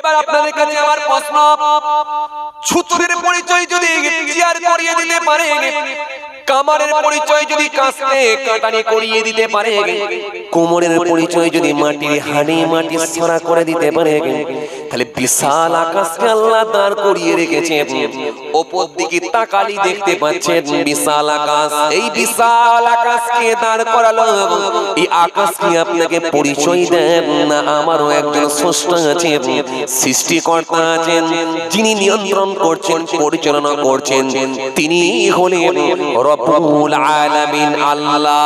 এবার আপনাদের কাছে আমার প্রশ্ন, ছুতরের পরিচয় যদি চেয়ার করিয়ে দিতে পারে, কামারের পরিচয় যদি কাস্তে কাটানি করিয়ে দিতে পারে, কোমরের পরিচয় যদি মাটির হাড়ি মাটি ছড়া করে দিতে পারে, তাহলে বিশাল আকাশকে আল্লাহ দাঁড় করিয়ে রেখেছেন। ওপর দিকে তাকালি দেখতে পাচ্ছেন বিশাল আকাশ। এই বিশাল আকাশকে দাঁড় করালো, এই আকাশ কি আপনাকে পরিচয় দেন না আমারও একজন স্রষ্টা আছেন, সৃষ্টিকর্তা আছেন, যিনি নিয়ন্ত্রণ করছেন, পরিচালনা করছেন, তিনি হলেন রব্বুল আলামিন আল্লাহ।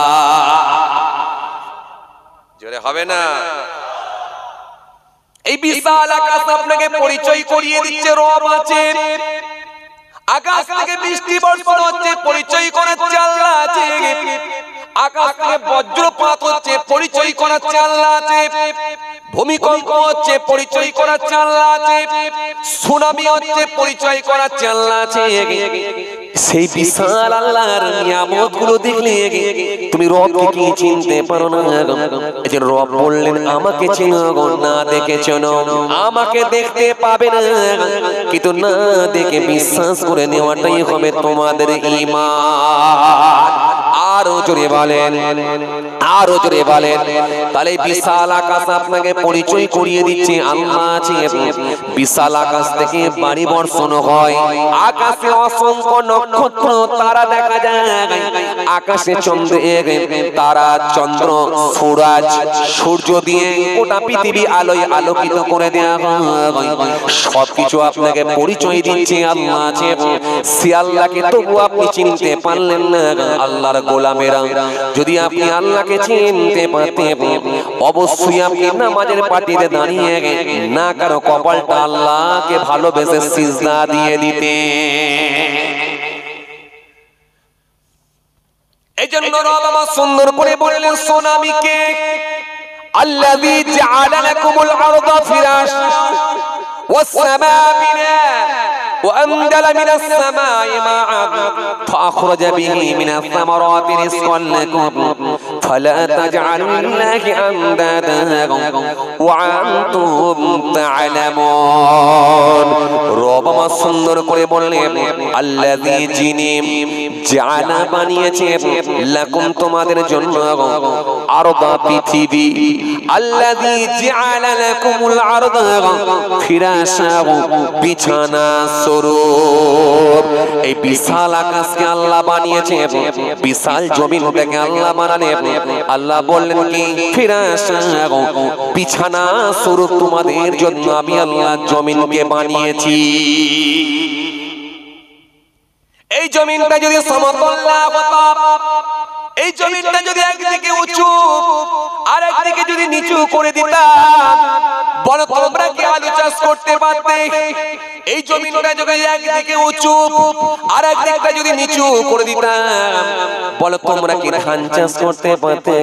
জোরে হবে না? এই বিশাল আকাশ আপনাকে পরিচয় করিয়ে দিচ্ছে রব আছে। আকাশ থেকে বৃষ্টি বর্ষণ হচ্ছে, পরিচয় করাচ্ছে আল্লাহ আছে। আকাশ থেকে বজ্রপাত হচ্ছে, পরিচয় করাচ্ছে আল্লাহ আছে। ভূমিকম্প হচ্ছে, পরিচয় করাচ্ছে আল্লাহ আছে। সুনামি হচ্ছে, পরিচয় করাচ্ছে আল্লাহ আছে। সেই বিশাল আল্লাহর নিয়ামত গুলো দেখলে তুমি রবকে কি চিনতে পারো না? এই যে রব বললেন আমাকে চিনো না দেখে চেনো, আমাকে দেখতে পাবে না কিন্তু না দেখে বিশ্বাস করে নেওয়াটাই হবে তোমাদের ঈমান। আরো জোরে বলেন, আরো জোরে বলেন। তাহলে বিশাল আকাশ আপনাকে পরিচয় করিয়ে দিচ্ছে আল্লাহ আছে। বিশাল আকাশ থেকে বাড়ি বর্ষণ হয়, আকাশে অসংখ্য নক্ষত্র তারা দেখা যায়, আকাশে চন্দ্র তারা চন্দ্র সূরজ সূর্য দিয়ে গোটা পৃথিবী আলোয় আলোকিত করে দেয়া হয়। সবকিছু আপনাকে পরিচয় দিচ্ছে আল্লাহ আছে। সে আল্লাহকে তবু আপনি চিনতে পারলেন না। আল্লাহর গোলামেরা যদি আপনি আল্লাহকে চিনতে পারতেন, অবশ্যই আপনি নামাজের পাটিতে দাঁড়িয়ে না কারো কপালটা আল্লাহকে ভালোবেসে সিজদা দিয়ে দিতে। এই জন্য রব আমার সুন্দর করে বললেন সোনামিকে, আল্লাযী জাআলা লাকুমুল আরদা ফিরাশ ওয়াস সামাআ বিনা وأنزل من السماء ماء فأخرج به من الثمرات رزقا لكم فلا تجعلوا لله أندادا وأنتم تعلمون। রব আমার সুন্দর করে বললেন আল্লাযী যিনি জাআলা বানিয়েছেন লাকুম তোমাদের জন্য আরদা পৃথিবী, আল্লাযী জাআলা লাকুমুল আরদা ফিরাশা বিছানা স্বরূপ। এই বিশাল আকাশকে আল্লাহ বানিয়েছেন, বিশাল জমিনটাকে আল্লাহ বানালেন। আল্লাহ বললেন কি ফিরাশা বিছানা স্বরূপ তোমাদের জন্য আমি আল্লাহ জমিনকে বানিয়েছি। এই জমিনটা যদি সমতল না হতো, এই জমিনটা যদি একদিকে উঁচু আর একদিকে যদি নিচু করে দিতাম, বলো তোমরা কি আলু চাষ করতে পারতে? এই জমিনটা যদি একদিকে উঁচু আর একদিকটা যদি নিচু করে দিতাম, বলো তোমরা কি ধান চাষ করতে পারতে?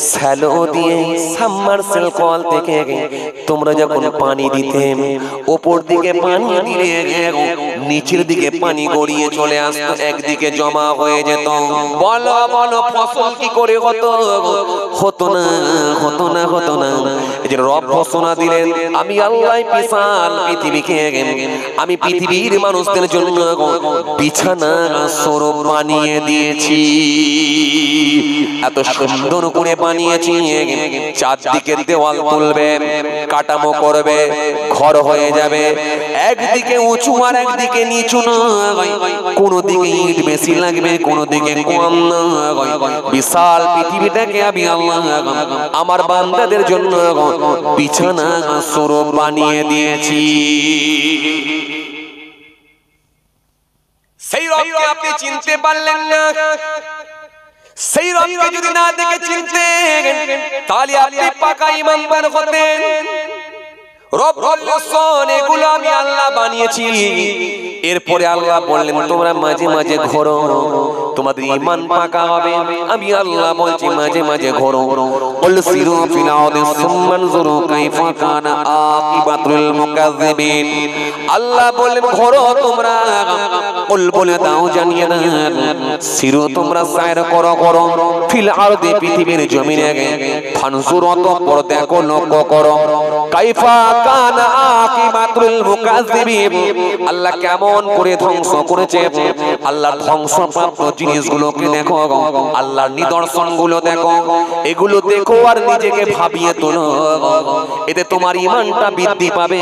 শ্যালো দিয়ে সাবমার্সেল কল থেকে তোমরা যখন পানি দিতে, ওপর দিকে পানি দিলে নিচের দিকে পানি গড়িয়ে চলে আসতো, একদিকে জমা হয়ে যেত। বলো বলো ফসল কি করে হতো? হতো না, হতো না, হতো না। এই যে রব ঘোষণা দিলেন আমি আল্লাহ বিশাল পৃথিবীকে আমি পৃথিবীর মানুষদের জন্য বিছানা স্বরূপ বানিয়ে দিয়েছি। এত সুন্দর করে বানিয়েছি, চারদিকে দেওয়াল তুলবে, কাঠামো করবে, ঘর হয়ে যাবে, একদিকে উঁচু আর একদিকে নিচু নয়, কোনো দিকে ইট বেশি লাগবে, কোনো দিকে কম নয়। বিশাল পৃথিবীটাকে আমি আল্লাহ আমার বান্দাদের জন্য বিছানা স্বরূপ বানিয়ে দিয়েছি। সেই রবকে আপনি চিনতে পারলেন না। সেই রবকে যদি না দেখে চিনতেন, তাহলে আপনি পাকা ঈমানদার হতেন। রব বললেন এগুলো আমি আল্লাহ বানিয়েছি। এরপরে আল্লাহ বললেন তোমরা মাঝে মাঝে ঘোরো, তোমাদের ঈমান পাকা হবে। আমি আল্লাহ বলছি মাঝে মাঝে ঘোরো। কুল সিরু ফিল আরদি সুম্মা আনজুরু কাইফা কানা আকিবাতুল মুকাজ্জিবিন। আল্লাহ বললেন ঘোরো তোমরা, কুল বলে দাও জানিয়ে দাও, সিরু তোমরা সায়র করো, করো ফিল আরদি পৃথিবীর জমিনে, ফানজুরু অতঃপর দেখো লক্ষ্য করো, কাইফা কানা সালাতুল মুকাজ্জিবিন আল্লাহ কেমন করে ধ্বংস করেছে। আল্লাহর ধ্বংসপ্রাপ্ত জিনিসগুলোকে দেখো, আল্লাহর নিদর্শনগুলো দেখো, এগুলো দেখো আর নিজেকে ভাবিয়ে তোলো। এতে তোমার ঈমানটা বৃদ্ধি পাবে,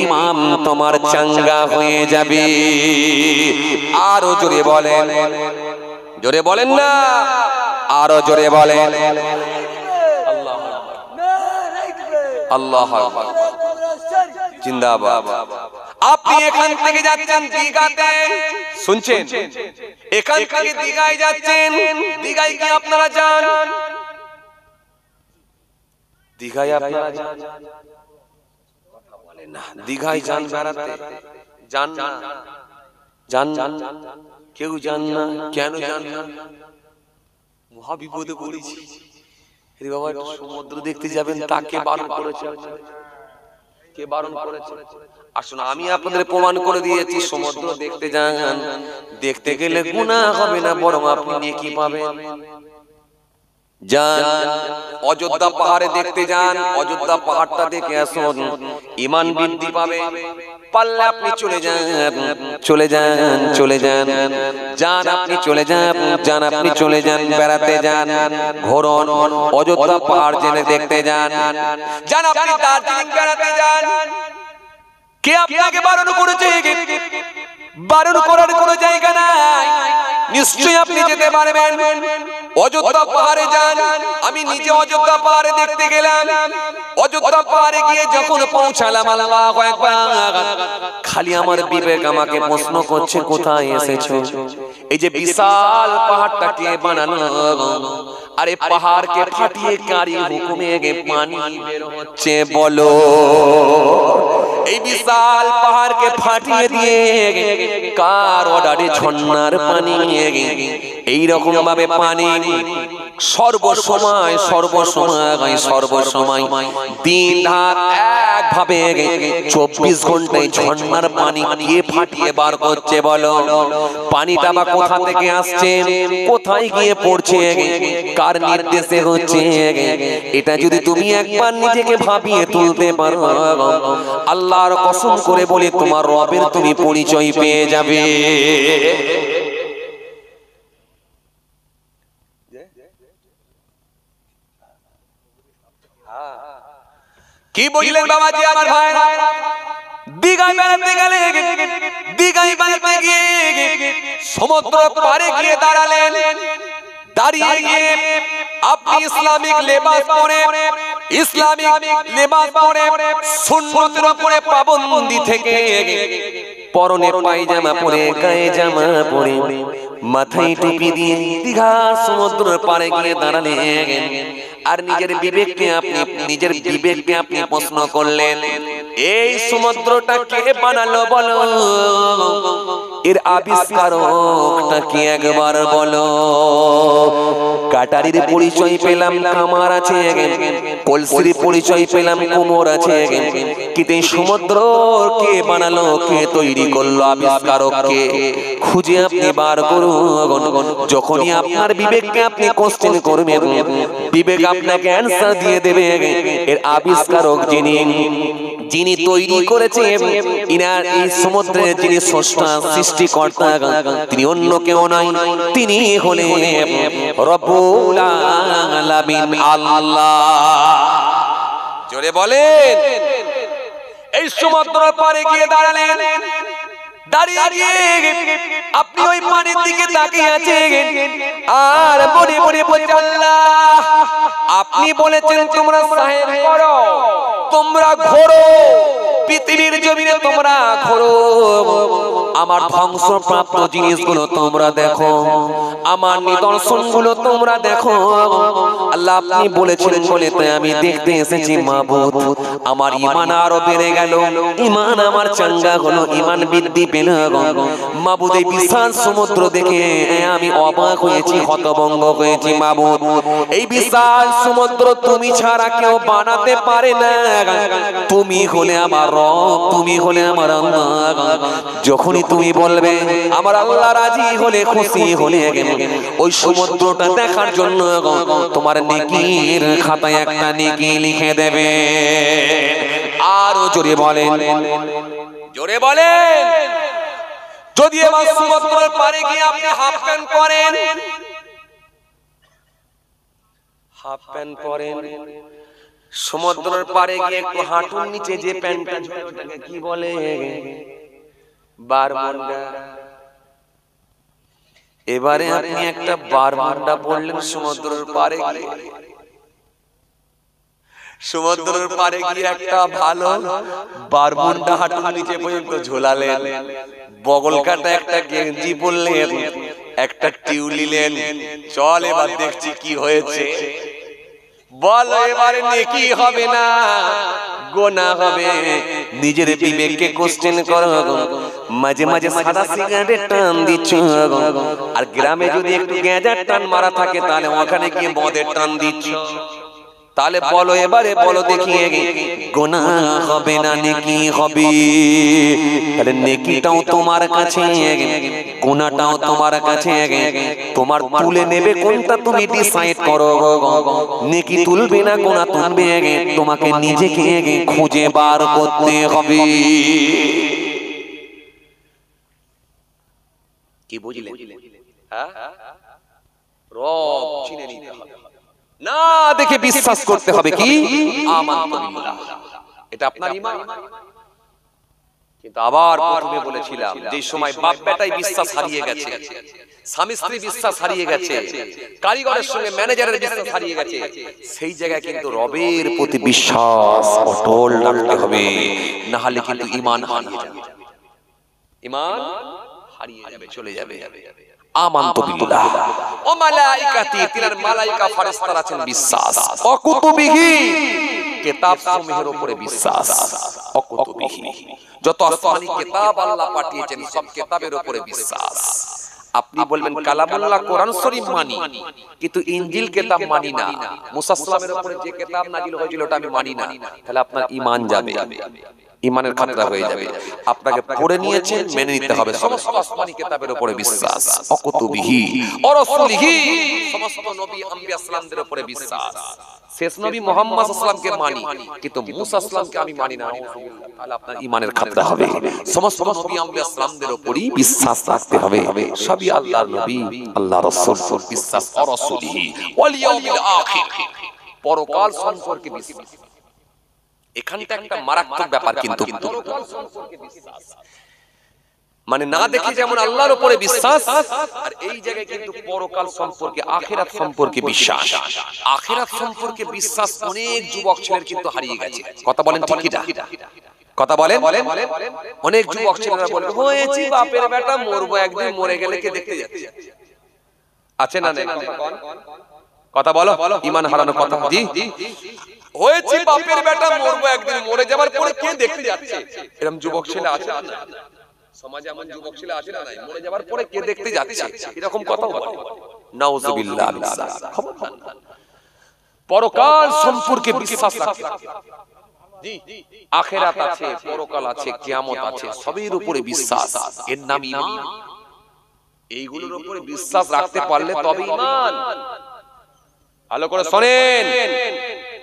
ঈমান তোমার চাঙ্গা হয়ে যাবে। আরো জোরে বলেন, জোরে বলেন না, আরো জোরে বলেন আল্লাহু আকবার, জিন্দাবাদ। আপনি এখান থেকে যাচ্ছেন দীঘাতে, শুনছেন? এখান থেকে দীঘায় যাচ্ছেন। দীঘায় কি আপনারা যান? দীঘায় আপনারা যান? কথা বলেন না। দীঘায় যান বেড়াতে? যান না? যান না? কেউ যান না? কেন যান না? মহা বিপদে পড়েছি। আরে বাবা, সমুদ্র দেখতে যাবেন, তাকে বারণ করেছে? কে বারণ করেছে? আসুন, আমি আপনাদের প্রমাণ করে দিয়েছি, সমুদ্র দেখতে যান। দেখতে গেলে গুনাহ হবে না, বরং আপনি নেকি পাবেন। যান অযোধ্যা পাহাড়ে দেখতে যান, অযোধ্যা পাহাড়টা দেখে আসুন, ঈমান বৃদ্ধি পাবে। পারলে আপনি চলে যান, চলে যান, চলে যান, যান আপনি চলে যান, যান আপনি চলে যান, বেড়াতে যান, ঘোরন, অযোধ্যা পাহাড় জেনে দেখতে যান, যান আপনি দার্জিলিং বেড়াতে যান। কে আপনাকে বারণ করেছে? বারণ করার কোনো জায়গা নাই, নিশ্চয়ই আপনি যেতে পারবেন। অযোধ্যা পাহাড়ে যান। আমি নিজে অযোধ্যা পাহাড়ে দেখতে গেলাম। অযোধ্যা পাহাড়ে গিয়ে যখন পৌঁছালাম, আল্লাহু আকবার, খালি আমার বিবেক আমাকে প্রশ্ন করছে, কোথায় এসেছো? এই যে বিশাল পাহাড়টা কে বানানো? আরে পাহাড়কে ফাটিয়ে কারি হুকুমে পানি বের হচ্ছে, বলো। এই বিশাল পাহাড়কে ফাটিয়ে দিয়ে কার অর্ডারে ঝর্ণার পানি? এই রকম ভাবে পানি সর্বসময় সর্বসময় সর্বসময় দিন রাত একভাবে 24 ঘন্টায় ঝর্ণার পানি গিয়ে ফাটিয়ে বার করছে, বলো। পানিটা বা কোথা থেকে আসছে, কোথায় গিয়ে পড়ছে, কার নির্দেশে হচ্ছে? এটা যদি তুমি একবার নিজেকে ভাবিয়ে তুলতে পারো, আল্লাহর কসম করে বলি, তোমার রবের তুমি পরিচয় পেয়ে যাবে। কি বললেন বাবাজি আমার ভাই? দীঘায় বেড়াতে গেলে, দীঘায় বেড়াতে গিয়ে সমুদ্র পাড়ে গিয়ে দাঁড়ালেন। দাঁড়িয়ে গিয়ে আপনি ইসলামিক লেবাস পরে, ইসলামিক লেবাস পরে, সুন্নতের উপরে পাবন্দি থেকে পরনে পায়জামা পরে, গায়ে জামা পরে, মাথায় টুপি দিয়ে দীঘার সমুদ্রের পাড়ে গিয়ে দাঁড়ালেন। আর নিজের বিবেককে আপনি প্রশ্ন করলেন, এই সমুদ্রটা কে বানালো, বলো। এর আবিষ্কারকটা কি একবার বলো। কাটারির পরিচয় পেলাম, কামার আছে, কলসির পরিচয় পেলাম, কুমোর আছে, কিন্তু এই সমুদ্র কে বানালো, কে তৈরি করলো, আবিষ্কারক কে? খুঁজে আপনি বার করুন। যখনই আপনার বিবেককে আপনি কোশ্চেন করবেন, বিবেক আপনাকে অ্যানসার দিয়ে দেবে। এর আবিষ্কারক যিনি তৈরি করেছে, ইনার এই সমুদ্রের যিনি স্রষ্টা, সৃষ্টিকর্তা, তিনি অন্য কেউ নয়, তিনি হলেন রব্বুল আলামিন, আল্লাহ। জোরে বলেন। এই সমুদ্র পাড়ে গিয়ে দাঁড়ালেন। দাঁড়িয়ে গিয়ে আপনি ওই পানির দিকে তাকিয়ে আছেন আর মনে মনে বলছেন, আল্লাহ, আপনি বলেছেন তোমরা সাহেব করো, তোমরা ঘোরো, পৃথিবীর জমিনে তোমরা ঘোরো, আমার ধ্বংসপ্রাপ্ত জিনিসগুলো তোমরা দেখো, আমার নিদর্শনগুলো তোমরা দেখো। আল্লাহ, আপনি বলেছিলেন বলে তাই আমি দেখতে এসেছি মাবুদ। আমার ঈমান আরো বেড়ে গেল, ঈমান আমার চাঙ্গা হলো, ঈমান বৃদ্ধি পেল। মাবুদ, এই বিশাল সমুদ্র দেখে আমি অবাক হয়েছি, হতভম্ব হয়েছি। মাবুদ, এই বিশাল সমুদ্র তুমি ছাড়া কেউ বানাতে পারে না। তুমি হলে আমার রব, তুমি হলে আমার আল্লাহ। যখনই তুমি বলবে, আমার আল্লাহ রাজি হলে, খুশি হলে, ওই সমুদ্রটা দেখার জন্য তোমার নেকির খাতায় একটা নেকি লিখে দেবে। আরো জোরে বলেন, জোরে বলেন। যদি এবার সমুদ্রের পাড়ে গিয়ে আপনি হাফ প্যান্ট পরেন, হাফ প্যান্ট পরেন, সমুদ্রের পাড়ে গিয়ে একটু হাঁটুর নিচে যে প্যান্টটা কি বলে, বারমুডা। এবারে আপনি একটা বারমুডা পরলেন সমুদ্রের পাড়ে গিয়ে, সমুদ্রের পাড়ে গিয়ে একটা ভালো বারমুডা হাঁটুর নিচে পর্যন্ত ঝোলালেন, বগল কাটা একটা গেঞ্জি পরলেন, একটা টিউলি নিলেন, চল এবার দেখছি কি হয়েছে। বল এবারে নেকি হবে না গোনা হবে? নিজের বিবেককে কোশ্চেন করো। মাঝে মাঝে সাদা সিগারেট টান দিচ্ছ, আর গ্রামে যদি একটু গেঁজার টান মারা থাকে তাহলে ওখানে গিয়ে মদের টান দিচ্ছ। তাহলে বলো এবারে, বলো দেখিয়ে, গোনা হবে না নেকি হবে? তাহলে নেকিটাও তোমার কাছে, গোনাটাও তোমার কাছে, তোমার তুলে নেবে কোনটা তুমি ডিসাইড করো। নেকি তুলবে না গোনা তুলবে, তোমাকে নিজেকে খুঁজে বার করতে হবে। কি বুঝলে? হ্যাঁ, রব চিনে নিতে হবে, না দেখে বিশ্বাস করতে হবে কি আমানতু বিল্লাহ, এটা আপনার ঈমান। কিন্তু আবার প্রথমে বলেছিলাম যে সময় বাপ বেটাই বিশ্বাস হারিয়ে গেছে, স্বামী স্ত্রী বিশ্বাস হারিয়ে গেছে, কারিগরের সঙ্গে ম্যানেজারের বিশ্বাস হারিয়ে গেছে, সেই জায়গায় কিন্তু রবের প্রতি বিশ্বাস অটল রাখতে হবে, না হলে কিন্তু ঈমান হারিয়ে যাবে, ঈমান হারিয়ে যাবে, চলে যাবে। আমানতু বিল্লাহ ওয়া মালাইকাতি, তিনার মালাইকা ফেরেশতারা আছেন বিশ্বাস, ওয়া কুতুবিহি, কিতাবসমূহের উপরে বিশ্বাস, ওয়া কুতুবিহি, যত আসমানি কিতাব আল্লাহ পাঠিয়েছেন সব কিতাবের উপরে বিশ্বাস। আপনি বলবেন কালামুল্লাহ কোরআন শরীফ মানি, কিন্তু ইনজিল কিতাব মানি না, মুসা সাল্লামের উপরে যে কিতাব নাযিল হয়েছিল ওটা আমি মানি না, তাহলে আপনার ঈমান যাবে, ঈমানের খাতরা হয়ে যাবে। আপনাকে পড়ে নিয়েছেন, মেনে নিতে হবে সমস্ত আসমানি কিতাবের উপরে বিশ্বাস, অকুতুবিহি ওয়া রাসূলিহি, সমস্ত নবী আম্বিয়া সালামদের উপরে বিশ্বাস। শেষ নবী মুহাম্মদ সাল্লাল্লাহু আলাইহি ওয়াসাল্লামকে মানি, কিন্তু মুসা সাল্লামকে আমি মানি না, তাহলে আপনার ঈমানের খাতরা হবে। সমস্ত নবী আম্বিয়া সালামদের উপরই বিশ্বাস রাখতে হবে, সবই আল্লাহর নবী, আল্লাহর রাসূল, বিশ্বাস ওয়া রাসূলিহি ওয়াল ইয়াউমিল আখির, পরকাল সম্পর্কে বিশ্বাস। এখানটা একটা মারাত্মক ব্যাপার, কিন্তু মানে না দেখে যেমন আল্লাহর উপরে বিশ্বাস, আর এই জায়গায় কিন্তু পরকাল সম্পর্কে, আখিরাত সম্পর্কে বিশ্বাস। আখিরাত সম্পর্কে বিশ্বাস অনেক যুবক ছেলের কিন্তু হারিয়ে গেছে। কথা বলেন ঠিক কি না? কথা বলেন। অনেক যুবক ছেলেরা বলে হয়েছি বাপের বেটা, মরবো একদিন, মরে গেলে কে দেখতে যাচ্ছে? আছে না নেই? কথা বলো, ঈমান হারানো কথা। জি, হয়েছি বাপের বেটা, মরবো একদিন, মরে যাবার পরে কে দেখতে যাচ্ছে? এরকম যুবক ছেলে আছে না? সমাজে এমন যুবক ছেলে আছে না? নাই, মরে যাবার পরে কে দেখতে যাচ্ছে, এরকম কথা বলে। নাউযুবিল্লাহ। পরকাল সম্পর্কে বিশ্বাস রাখতে হবে। জি, আখিরাত আছে, পরকাল আছে, কিয়ামত আছে, সবের উপরে বিশ্বাস, এর নাম ঈমান। এইগুলোর উপরে বিশ্বাস রাখতে পারলে তবে ঈমান। ভালো করে শুনেন,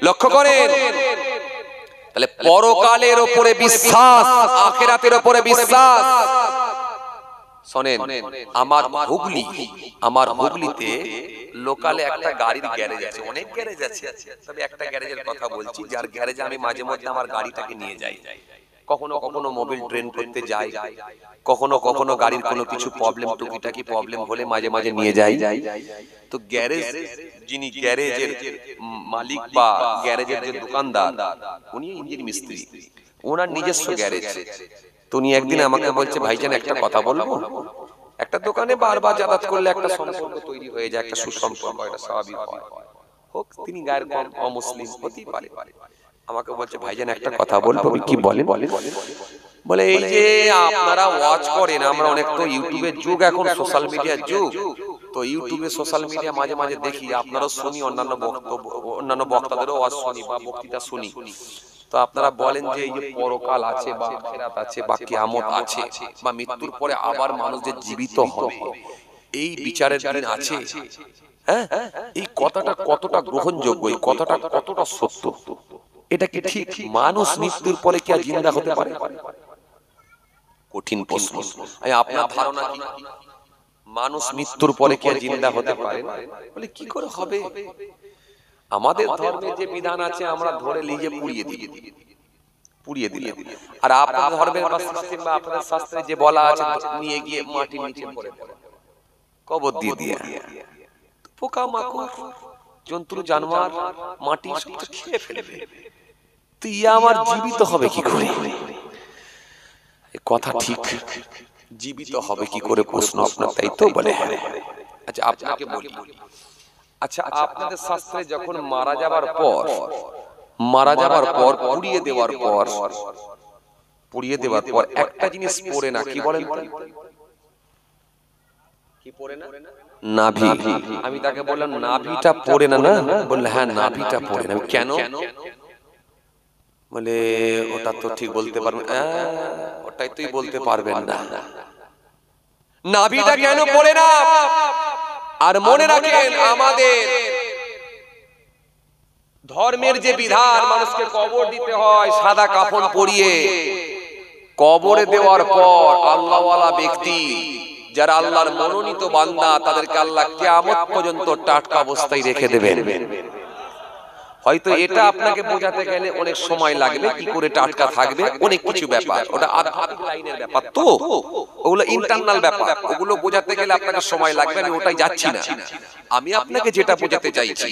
লক্ষ্য করেন। তাহলে পরকালের উপরে বিশ্বাস, আখিরাতের উপরে বিশ্বাস। শুনেন, আমার হুগলিতে লোকালে একটা গাড়ির গ্যারেজ আছে, অনেক গ্যারেজ আছে, তবে একটা গ্যারেজের কথা বলছি, যার গ্যারেজে আমি মাঝে মধ্যে আমার গাড়িটাকে নিয়ে যাই। কখনো কখনো মোবিল ট্রেন করতে যাই, কখনো কখনো গাড়ির কোনো কিছু প্রবলেম, টুকিটাকি প্রবলেম হলে মাঝে মাঝে নিয়ে যাই। তো গ্যারেজ, যিনি গ্যারেজের মালিক বা গ্যারেজের যে দোকানদার, উনি ইঞ্জিন মিস্ত্রি, ওনার নিজস্ব গ্যারেজ। তো উনি একদিন আমাকে বলছে, ভাইজান একটা কথা বলবো। একটা দোকানে বারবার যাতায়াত করলে একটা সম্পর্ক তৈরি হয়ে যায়, একটা সুসম্পর্ক, এটা স্বাভাবিক হয়। হোক তিনি গায়ের কম অমুসলিম হতেই পারে। আমাকে বলছে, ভাইজান একটা কথা বলবো। কি বলেন? বলে এই যে আপনারা ওয়াচ করেন, আমরা অনেক তো ইউটিউবের যুগ, এখন সোশ্যাল মিডিয়ার যুগ, তো ইউটিউবে সোশ্যাল মিডিয়া মাঝে মাঝে দেখি, আপনারাও শুনি, অন্যান্য বক্তাদেরও ওয়াজ শুনি বা বক্তৃতা শুনি। তো আপনারা বলেন যে এই যে পরকাল আছে বা আখিরাত আছে বা কিয়ামত আছে বা মৃত্যুর পরে আবার মানুষ যে জীবিত হবে, এই বিচারের দিন আছে, হ্যাঁ, এই কথাটা কতটা গ্রহণযোগ্য, এই কথাটা কতটা সত্য? এটা কি ঠিক? মানুষ মৃত্যুর পরে কি আর জিন্দা হতে পারে? কঠিন প্রশ্ন। আপনার ধারণা কি মানুষ মৃত্যুর পরে কি আর জিন্দা হতে পারে? বলে কি করে হবে? আমাদের ধর্মে যে বিধান আছে আমরা ধরে নিজে পুড়িয়ে দিলে, আর আপনার ধর্মের বা সিস্টেম বা আপনাদের শাস্ত্রে যে বলা আছে নিয়ে গিয়ে মাটির নিচে পড়ে কবর দিয়ে পোকা মাকড় জন্তু জানোয়ার মাটি সব খেয়ে ফেলবে, তো ইয়া আমার জীবিত হবে কি করে? কথা ঠিক, জীবিত হবে কি করে প্রশ্ন আপনার, তাই তো বলে। আচ্ছা আপনাকে বলি, আচ্ছা আপনাদের শাস্ত্রে যখন মারা যাবার পর পুড়িয়ে দেওয়ার পর একটা জিনিস পড়ে না, কি বলেন? কি পড়ে না? নাভি। আমি তাকে বললাম নাভিটা পড়ে না? বললে হ্যাঁ নাভিটা পড়ে না। কেন? বলে ওটা তো ঠিক বলতে পারবেন। ওটাই তুই বলতে পারবেন না, নাভিটা কেন পড়ে না? আর মনে রাখেন আমাদের ধর্মের যে বিধান, মানুষকে কবর দিতে হয় সাদা কাফন পরিয়ে। কবরে দেওয়ার পর আল্লাহওয়ালা ব্যক্তি যারা আল্লাহর মনোনীত বান্দা, তাদেরকে আল্লাহ কিয়ামত পর্যন্ত টাটকা অবস্থায় রেখে দেবেন। হয়তো এটা আপনাকে বোঝাতে গেলে অনেক সময় লাগবে, কি করে টাটকা থাকবে, অনেক কিছু ব্যাপার, ওটা আধ্যাত্মিক লাইনের ব্যাপার, তো ওগুলো ইন্টারনাল ব্যাপার, ওগুলো বোঝাতে গেলে আপনাকে সময় লাগবে। আমি ওটাই যাচ্ছি না। আমি আপনাকে যেটা বোঝাতে চাইছি,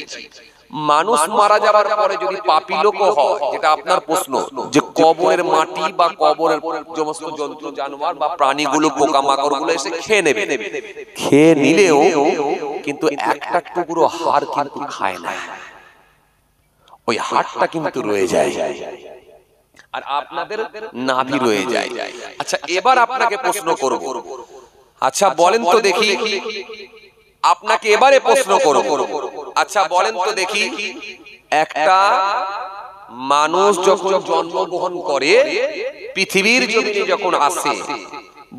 মানুষ মারা যাবার পরে যদি পাপী লোক হয়, যেটা আপনার প্রশ্ন, যে কবরের মাটি বা কবরের সমস্ত জন্তু জানোয়ার বা প্রাণীগুলো পোকামাকড় গুলো এসে খেয়ে নেবে, খেয়ে নিলেও কিন্তু একটা টুকরো হাড় কিন্তু খায় না, ওই হাড়টা কিন্তু রয়ে যায়, আর আপনাদের নাভি রয়ে যায়। আচ্ছা এবার আপনাকে প্রশ্ন করব, আচ্ছা বলেন তো দেখি, আপনাকে এবারে প্রশ্ন করব, আচ্ছা বলেন তো দেখি, একটা মানুষ যখন জন্মগ্রহণ করে পৃথিবীর জমিনে যখন আসে,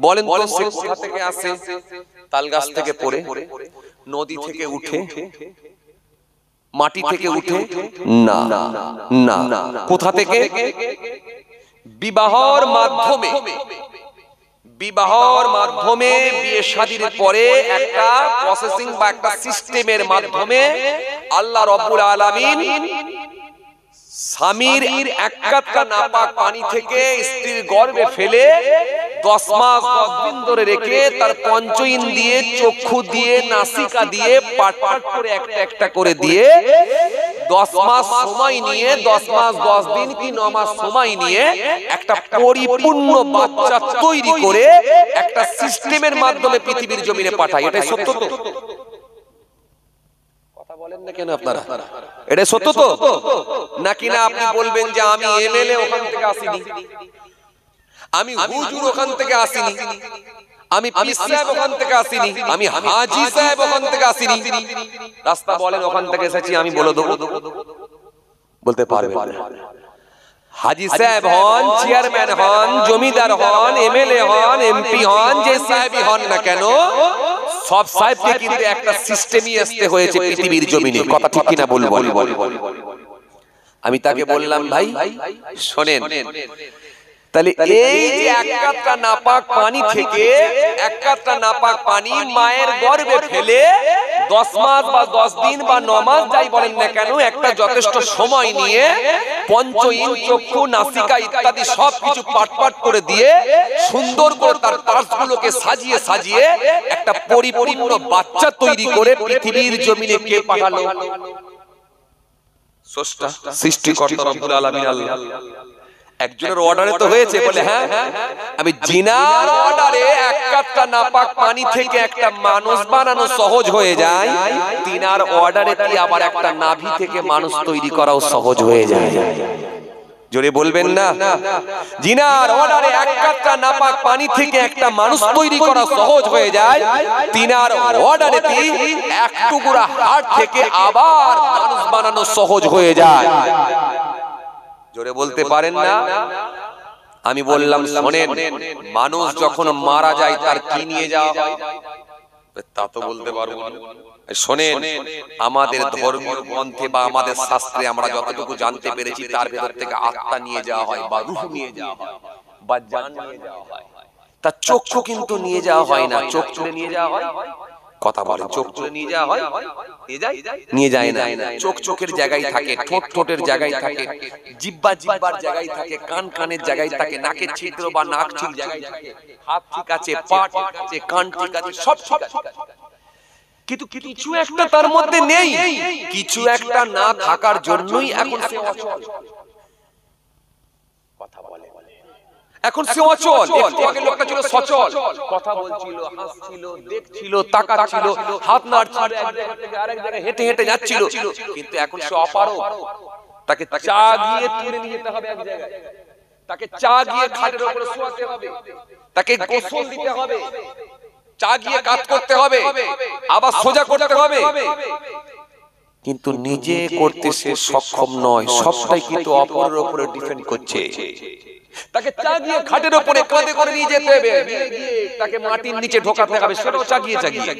বলেন তো সে কোথা থেকে আসে? তাল গাছ থেকে পড়ে, নদী থেকে উঠে, মাটি থেকে উঠে? না না, কোথা থেকে? বিবাহর মাধ্যমে। বিয়ে শাদীর পরে একটা প্রসেসিং বা একটা সিস্টেমের মাধ্যমে আল্লাহ রাব্বুল আলামিন স্বামীর এক কাতরা নাপাক পানি থেকে স্ত্রীর গর্ভে ফেলে 10 মাস 10 দিন ধরে রেখে তার পঞ্চ ইন্দ্রিয়ে, চক্ষু দিয়ে, নাসিকা দিয়ে পাট পাট করে একটা একটা করে দিয়ে 10 মাস সময় নিয়ে, 10 মাস 10 দিন কি 9 মাস সময় নিয়ে একটা পরিপূর্ণ বাচ্চা তৈরি করে একটা সিস্টেমের মাধ্যমে পৃথিবীর জমিনে পাঠায়। এটা সত্য তো? কথা বলেন না কেন আপনারা? এটা সত্য তো নাকি না? আপনি বলবেন যে আমি এমএলএ ওখান থেকে আসিনি, আমি হুজুর ওখান থেকে আসিনি, আমি পীর সাহেব ওখান থেকে আসিনি, আমি হাজী সাহেব ওখান থেকে আসিনি। রাস্তা বলেন ওখান থেকে এসেছি, আমি বলে দেবো? বলতে পারবেন না। হাজী সাহেব হন, চেয়ারম্যান হন, জমিদার হন, এমএলএ হন, এমপি হন, যে সাহেবই হন না কেন, সব সাহেবকে কিন্তু একটা সিস্টেমই আসতে হয়েছে পৃথিবীর জমিনে। কথা ঠিক কিনা বলবো? আমি তাকে বললাম ভাই শোনেন, তাহলে এই যে এক কাতরা নাপাক পানি থেকে এক কাতরা নাপাক পানি মায়ের গর্ভে ফেলে 10 মাস বা 10 দিন বা 9 মাস যাই বলেন না কেন, একটা যথেষ্ট সময় নিয়ে পঞ্চ ইন্দ্রিয়, চক্ষু, নাসিকা ইত্যাদি সবকিছু পাটপাট করে দিয়ে সুন্দর করে তার পার্টসগুলোকে সাজিয়ে সাজিয়ে একটা পরিপূর্ণ বাচ্চা তৈরি করে পৃথিবীর জমিনে কে পাঠালো? স্রষ্টা, সৃষ্টিকর্তা রব্বুল আলামিন আল্লাহ। একজনের অর্ডারে তো হয়েছে, বলে হ্যাঁ আমি জিনার অর্ডারে এক কাতরা নাপাক পানি থেকে একটা মানুষ বানানো সহজ হয়ে যায়, তিনার অর্ডারে কি আবার একটা নাভি থেকে মানুষ তৈরি করাও সহজ হয়ে যায়? জোরে বলবেন না? জিনার অর্ডারে এক কাতরা নাপাক পানি থেকে একটা মানুষ তৈরি করা সহজ হয়ে যায়, তিনার অর্ডারে এক টুকরা হাড় থেকে আবার মানুষ বানানো সহজ হয়ে যায়। জোরে বলতে পারেন না? আমি বললাম শোনেন, মানুষ যখন মারা যায় তার কি নিয়ে যাওয়া হয়? তা তো বলতে পারবো না। শোনেন, আমাদের ধর্মীয় গ্রন্থে বা আমাদের শাস্ত্রে আমরা যতটুকু জানতে পেরেছি তার ভেতর থেকে আত্মা নিয়ে যাওয়া হয় বা রূহ নিয়ে যাওয়া হয় বা জান নিয়ে যাওয়া হয়। তা চক্ষু কিন্তু নিয়ে যাওয়া হয় না। চোখ তুলে নিয়ে যাওয়া হয়? কথা বলেন, চোখ তুলে নিয়ে যাওয়া হয়? নিয়ে যায় না। চোখ চোখের জায়গায় থাকে, ঠোঁট ঠোঁটের জায়গায় থাকে, জিহ্বা জিহ্বার জায়গায় থাকে, কান কানের জায়গায় থাকে, নাকের ছিদ্র বা নাক ঠিক জায়গায় থাকে, হাত ঠিক আছে, পা ঠিক আছে, কান ঠিক আছে, সব ঠিক আছে। কিন্তু কিছু একটা তার মধ্যে নেই। কিছু একটা না থাকার জন্যই এখন সে অচল। কথা বলে, এখন সে অচল। একটু আগে লোকটা ছিল সচল, কথা বলছিল, হাসছিল, দেখছিল, তাকাচ্ছিল, হাত নাড়ছিল, এক জায়গা থেকে আরেক জায়গায় হেঁটে হেঁটে যাচ্ছিল। কিন্তু এখন সে অপারগ। তাকে চা গিয়ে তুলে নিয়ে যেতে হবে এক জায়গায়, তাকে চা গিয়ে খাটের উপরে শোয়াতে হবে, তাকে গোসল দিতে হবে, চা গিয়ে কাজ করতে হবে, আবার সোজা করতে হবে। কিন্তু নিজে করতে সে সক্ষম নয়। সবটাই কিন্তু অপরের উপরে ডিপেন্ড করছে। তাকে চা গিয়ে খাটের উপরে কাঁধে করে নিয়ে যেতে হবে, তাকে মাটির নিচে ঢোকাতে হবে, সেটাও চাগিয়ে চাগিয়ে।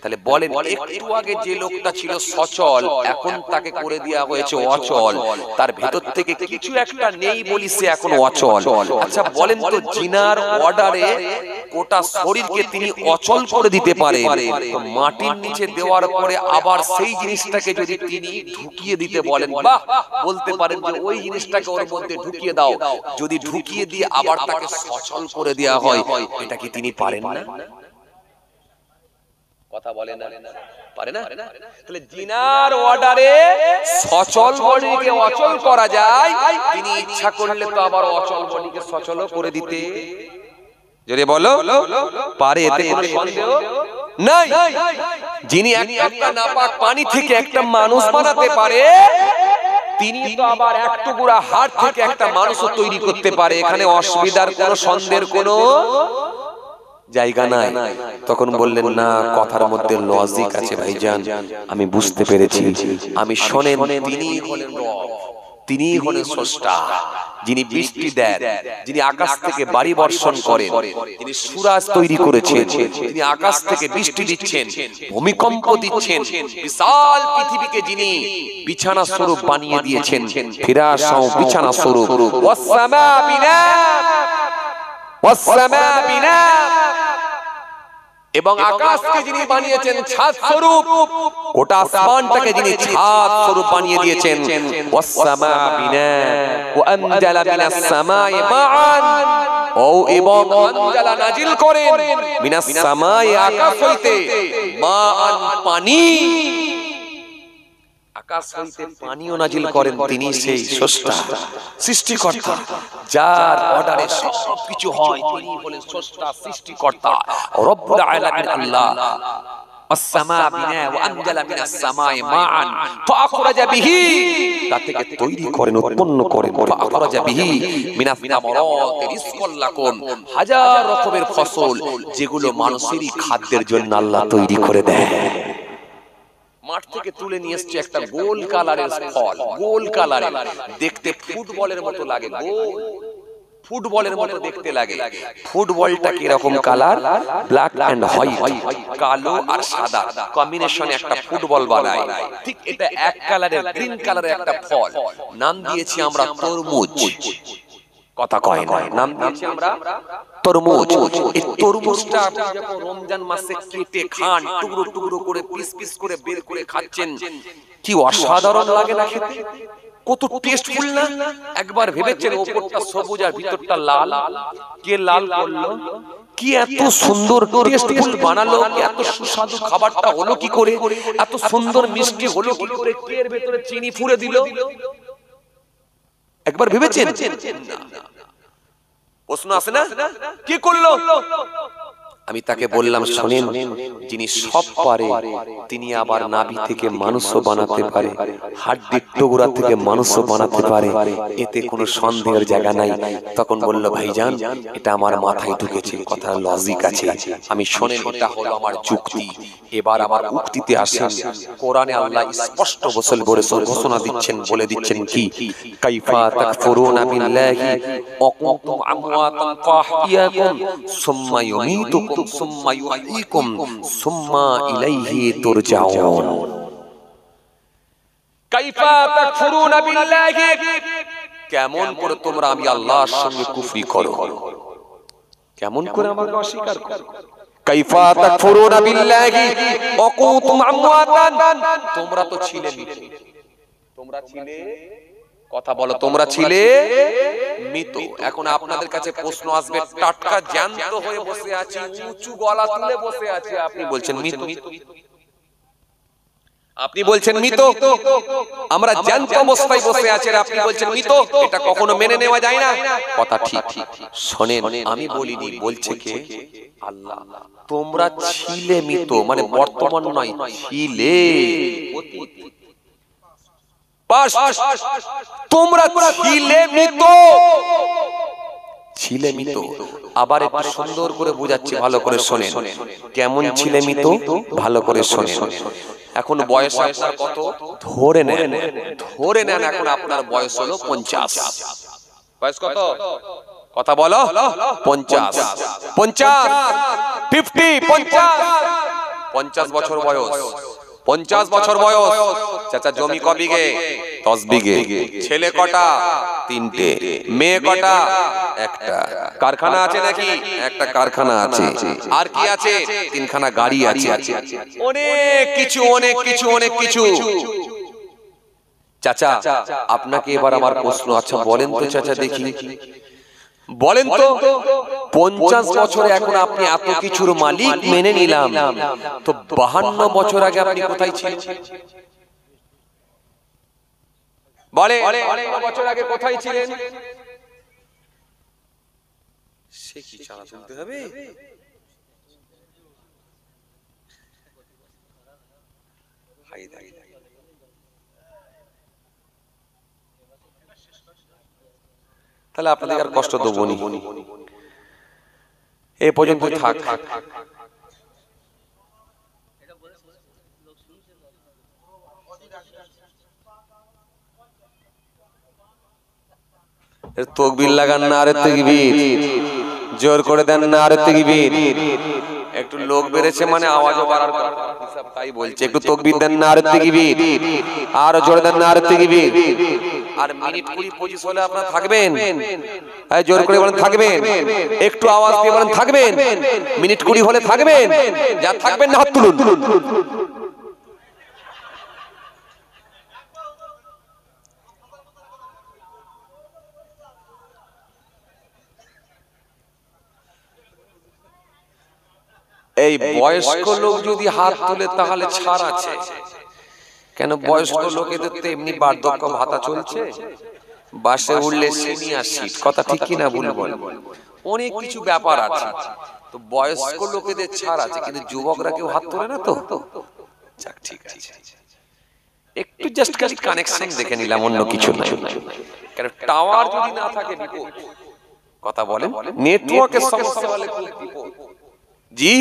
তাহলে বলেন, একটু আগে যে লোকটা ছিল সচল, এখন তাকে করে দেওয়া হয়েছে অচল। তার ভেতর থেকে কিছু একটা নেই বলি সে এখন অচল। আচ্ছা বলেন তো, জিনার অর্ডারে গোটা শরীরকে তিনি অচল করে দিতে পারে, মাটির নিচে দেওয়ার পরে আবার সেই জিনিসটাকে যদি তিনি ঢুকিয়ে দিতে বলেন, বাহ, বলতে পারেন যে ওই জিনিসটাকে ওর মধ্যে ঢুকিয়ে দাও। যদি ঢুকিয়ে দিয়ে আবার তাকে সচল করে দেওয়া হয়, এটা কি তিনি পারেন না? কথা বলে না, পারে না? তাহলে জিনার অর্ডারে সচল বডিকে অচল করা যায়, তিনি ইচ্ছা করলে তো আবার অচল বডিকে সচলও করে দিতে, যদি বলো, পারে। এতে কোনো সন্দেহ নাই। যিনি একটা নাপাক পানি থেকে একটা মানুষ বানাতে পারে, তিনি তো আবার এক টুকরা হাড় থেকে একটা মানুষও তৈরি করতে পারে। এখানে অসুবিধার কোনো সন্দেহের কোনো জায়গা নাই। তখন বললেন, না, কথার মধ্যে লজিক আছে ভাইজান, আমি বুঝতে পেরেছি। আমি শোনেন, তিনি হলেন রব, তিনি হলেন স্রষ্টা, যিনি বৃষ্টি দেন, যিনি আকাশ থেকে বাড়ি বর্ষণ করেন, যিনি সূরাজ তৈরি করেছেন, তিনি আকাশ থেকে বৃষ্টি দিচ্ছেন, ভূমিকম্প দিচ্ছেন, বিশাল পৃথিবীকে যিনি বিছানা স্বরূপ বানিয়ে দিয়েছেন, ফিরাশাও বিছানা স্বরূপ, ওয়াসসামা বিনা, ওয়াসসামা বিনা, এবং আকাশকে যিনি বানিয়েছেন ছাদ স্বরূপ, গোটা আসমানটাকে যিনি ছাদ স্বরূপ বানিয়ে দিয়েছেন, ওয়াসসামা বিনা ওয়া আনজালা মিনাস সামায়ে মাআন, ও এবং আনজালা নাজিল করেন মিনাস সামায়ে আকাশ হইতে মাআন পানি, আকাশ হইতে পানিও নাজিল করেন। তিনি সেই স্রষ্টা, সৃষ্টিকর্তা, যার অর্ডারে সবকিছু হয়। তিনি হলেন স্রষ্টা, সৃষ্টিকর্তা, রব্বুল আলামিন আল্লাহ। আসসামা বিনা ওয়া আনজালা মিনাস সামায়ে মাআন ফাআখরাজা বিহি, তা থেকে তৈরি করেন, উৎপন্ন করেন, ফাআখরাজা বিহি মিনাস সামারাতি রিজকাল লাকুম, হাজার রকমের ফসল যেগুলো মানুষেরই খাদ্যের জন্য আল্লাহ তৈরি করে দেয়। মাঠ থেকে তুলে নিয়ে এসছে একটা গোল কালারের ফল, গোল কালারের, দেখতে ফুটবলের মতো লাগে, গোল ফুটবলের মতো দেখতে লাগে। ফুটবলটা কি রকম কালার? ব্ল্যাক এন্ড হোয়াইট, কালো আর সাদা কম্বিনেশনে একটা ফুটবল বানায়। ঠিক এটা এক কালারের, গ্রিন কালারের একটা ফল, নাম দিয়েছি আমরা তরমুজ। কথা কয় না, নাম দিয়েছি আমরা তরমুজ। এই তরমুজটা যখন রমজান মাসে কেটে খান, টুকরো টুকরো করে, পিস পিস করে বের করে খাচ্ছেন, কি অসাধারণ লাগে না খেতে, কত টেস্টফুল না? একবার ভেবেছেন উপরটা সবুজ আর ভিতরটা লাল, কে লাল করলো? কি এত সুন্দর টেস্টফুল বানালো, এত সুস্বাদু খাবারটা হলো কি করে, এত সুন্দর মিষ্টি হলো কি করে, কে এর ভিতরে চিনি ফুরে দিল? একবার ভেবেছেন? প্রশ্ন আসে না, কি করলো? আমি তাকে বললাম, শোনেন, যিনি সব পারে, তিনি আবার নাভি থেকে মানুষও বানাতে পারে, হাড্ডির টুকরা থেকে মানুষও বানাতে পারে, এতে কোনো সন্দেহের জায়গা নাই। তখন বলল, ভাইজান, এটা আমার মাথায় ঢুকেছে, কথা লজিক আছে। আমি শোনেন, এটা হলো আমার যুক্তি। এবার আমার উক্তিতে আসেন। কোরআনে আল্লাহ স্পষ্ট ঘোষণা দিচ্ছেন, বলে দিচ্ছেন কি, কাইফা তাকফুরুনা বিল্লাহি ওয়া কুনতুম আমওয়াতান ফাহিয়াকুম সুম্মা ইউমীতুকুম ইউমীতুকুম সুম্মা ইউহয়ীকুম সুম্মা ইলাইহি তুরজাউন। কাইফা তাকফুরুনা বিল্লাহি, কেমন করে তোমরা আমি আল্লাহর সঙ্গে কুফরি করো, কেমন করে আমাকে অস্বীকার করো। কাইফা তাকফুরুনা বিল্লাহি ওয়া কুনতুম আমওয়াতান, তোমরা তো ছিলে মৃত, তোমরা ছিলে, কথা বলো, তোমরা ছিলে মৃত। এখন আপনাদের কাছে প্রশ্ন আসবে, টাটকা জ্যান্ত হয়ে বসে আছি, উঁচু গলা তুলে বসে আছি, আপনি বলছেন মৃত, আপনি বলছেন মৃত, আমরা জ্যান্ত অবস্থায় বসে আছি আর আপনি বলছেন মৃত, এটা কখনো মেনে নেওয়া যায় না। কথা ঠিক, শোনেন, আমি বলিনি, বলছে কে? আল্লাহ। তোমরা ছিলে মৃত, মানে বর্তমান নয়, ছিলে অতীত। তোমরা ছিলে মৃত, ছিলে মৃত। আবার একটু সুন্দর করে বুঝাচ্ছি, ভালো করে শোনেন কেমন ছিলে মৃত, ভালো করে শোনেন। এখন বয়স আপনার কত? ধরে নেন, ধরে নেন এখন আপনার বয়স হলো 50। বয়স কত? কথা বলো। 50, 50, 50 বছর বয়স, 50 বছর বয়স। চাচা জমি ক বিঘে? 10 বিঘে। ছেলে কটা? 3টে। মেয়ে কটা? 1টা। কারখানা আছে নাকি? 1টা কারখানা আছে। আর কি আছে? 3খানা গাড়ি আছে। অনেক কিছু, অনেক কিছু, অনেক কিছু। চাচা আপনাকে এবার আমার প্রশ্ন, আচ্ছা বলেন তো চাচা দেখি, বলেন তো 50 বছরে এখন আপনি এত কিছুর মালিক মেনে নিলাম, তো 52 বছর আগে আপনি কোথায় ছিলেন? বলে 52 বছর আগে কোথায় ছিলেন? সে কি চালা শুনতে হবে? তাহলে আপনাদের আর কষ্ট দেবো নি, এই পর্যন্ত থাক। তাকবীর লাগান না, আরে তাকবীর, জোর করে দেন না, আরে তাকবীর। একটু লোক বেড়েছে মানে আওয়াজও বাড়ার কথা, হিসাব তাই বলছে। একটু তাকবীর দেন না, আরে তাকবীর, আর জোরে দেন না, আরে তাকবীর। আর মিনিট 20-25 হলে আপনারা থাকবেন, এই জোর করে বলেন থাকবেন, একটু আওয়াজ দিয়ে বলেন থাকবেন। মিনিট 20 হলে থাকবেন, যা থাকবেন না হাত তুলুন। এই বয়স্ক লোক যদি হাত তোলে তাহলে ছাড় আছে, কেন বয়স্ক লোকেদের তো এমনি বার্ধক্য ভাতা চলছে, বাসে উঠলে সিনিয়র সিট, কথা ঠিক কিনা বলবো, অনেক কিছু ব্যাপার আছে, তো বয়স্ক লোকেদের ছাড় আছে, কিন্তু যুবকরা কেউ হাত তোলে না তো। যাক ঠিক আছে, একটু জাস্ট খালি কানেকশন দেখে নিলাম, অন্য কিছু না। কারণ টাওয়ার যদি না থাকে বিপদ, কথা বলেন, নেটওয়ার্কের সমস্যা হলে বিপদ। জি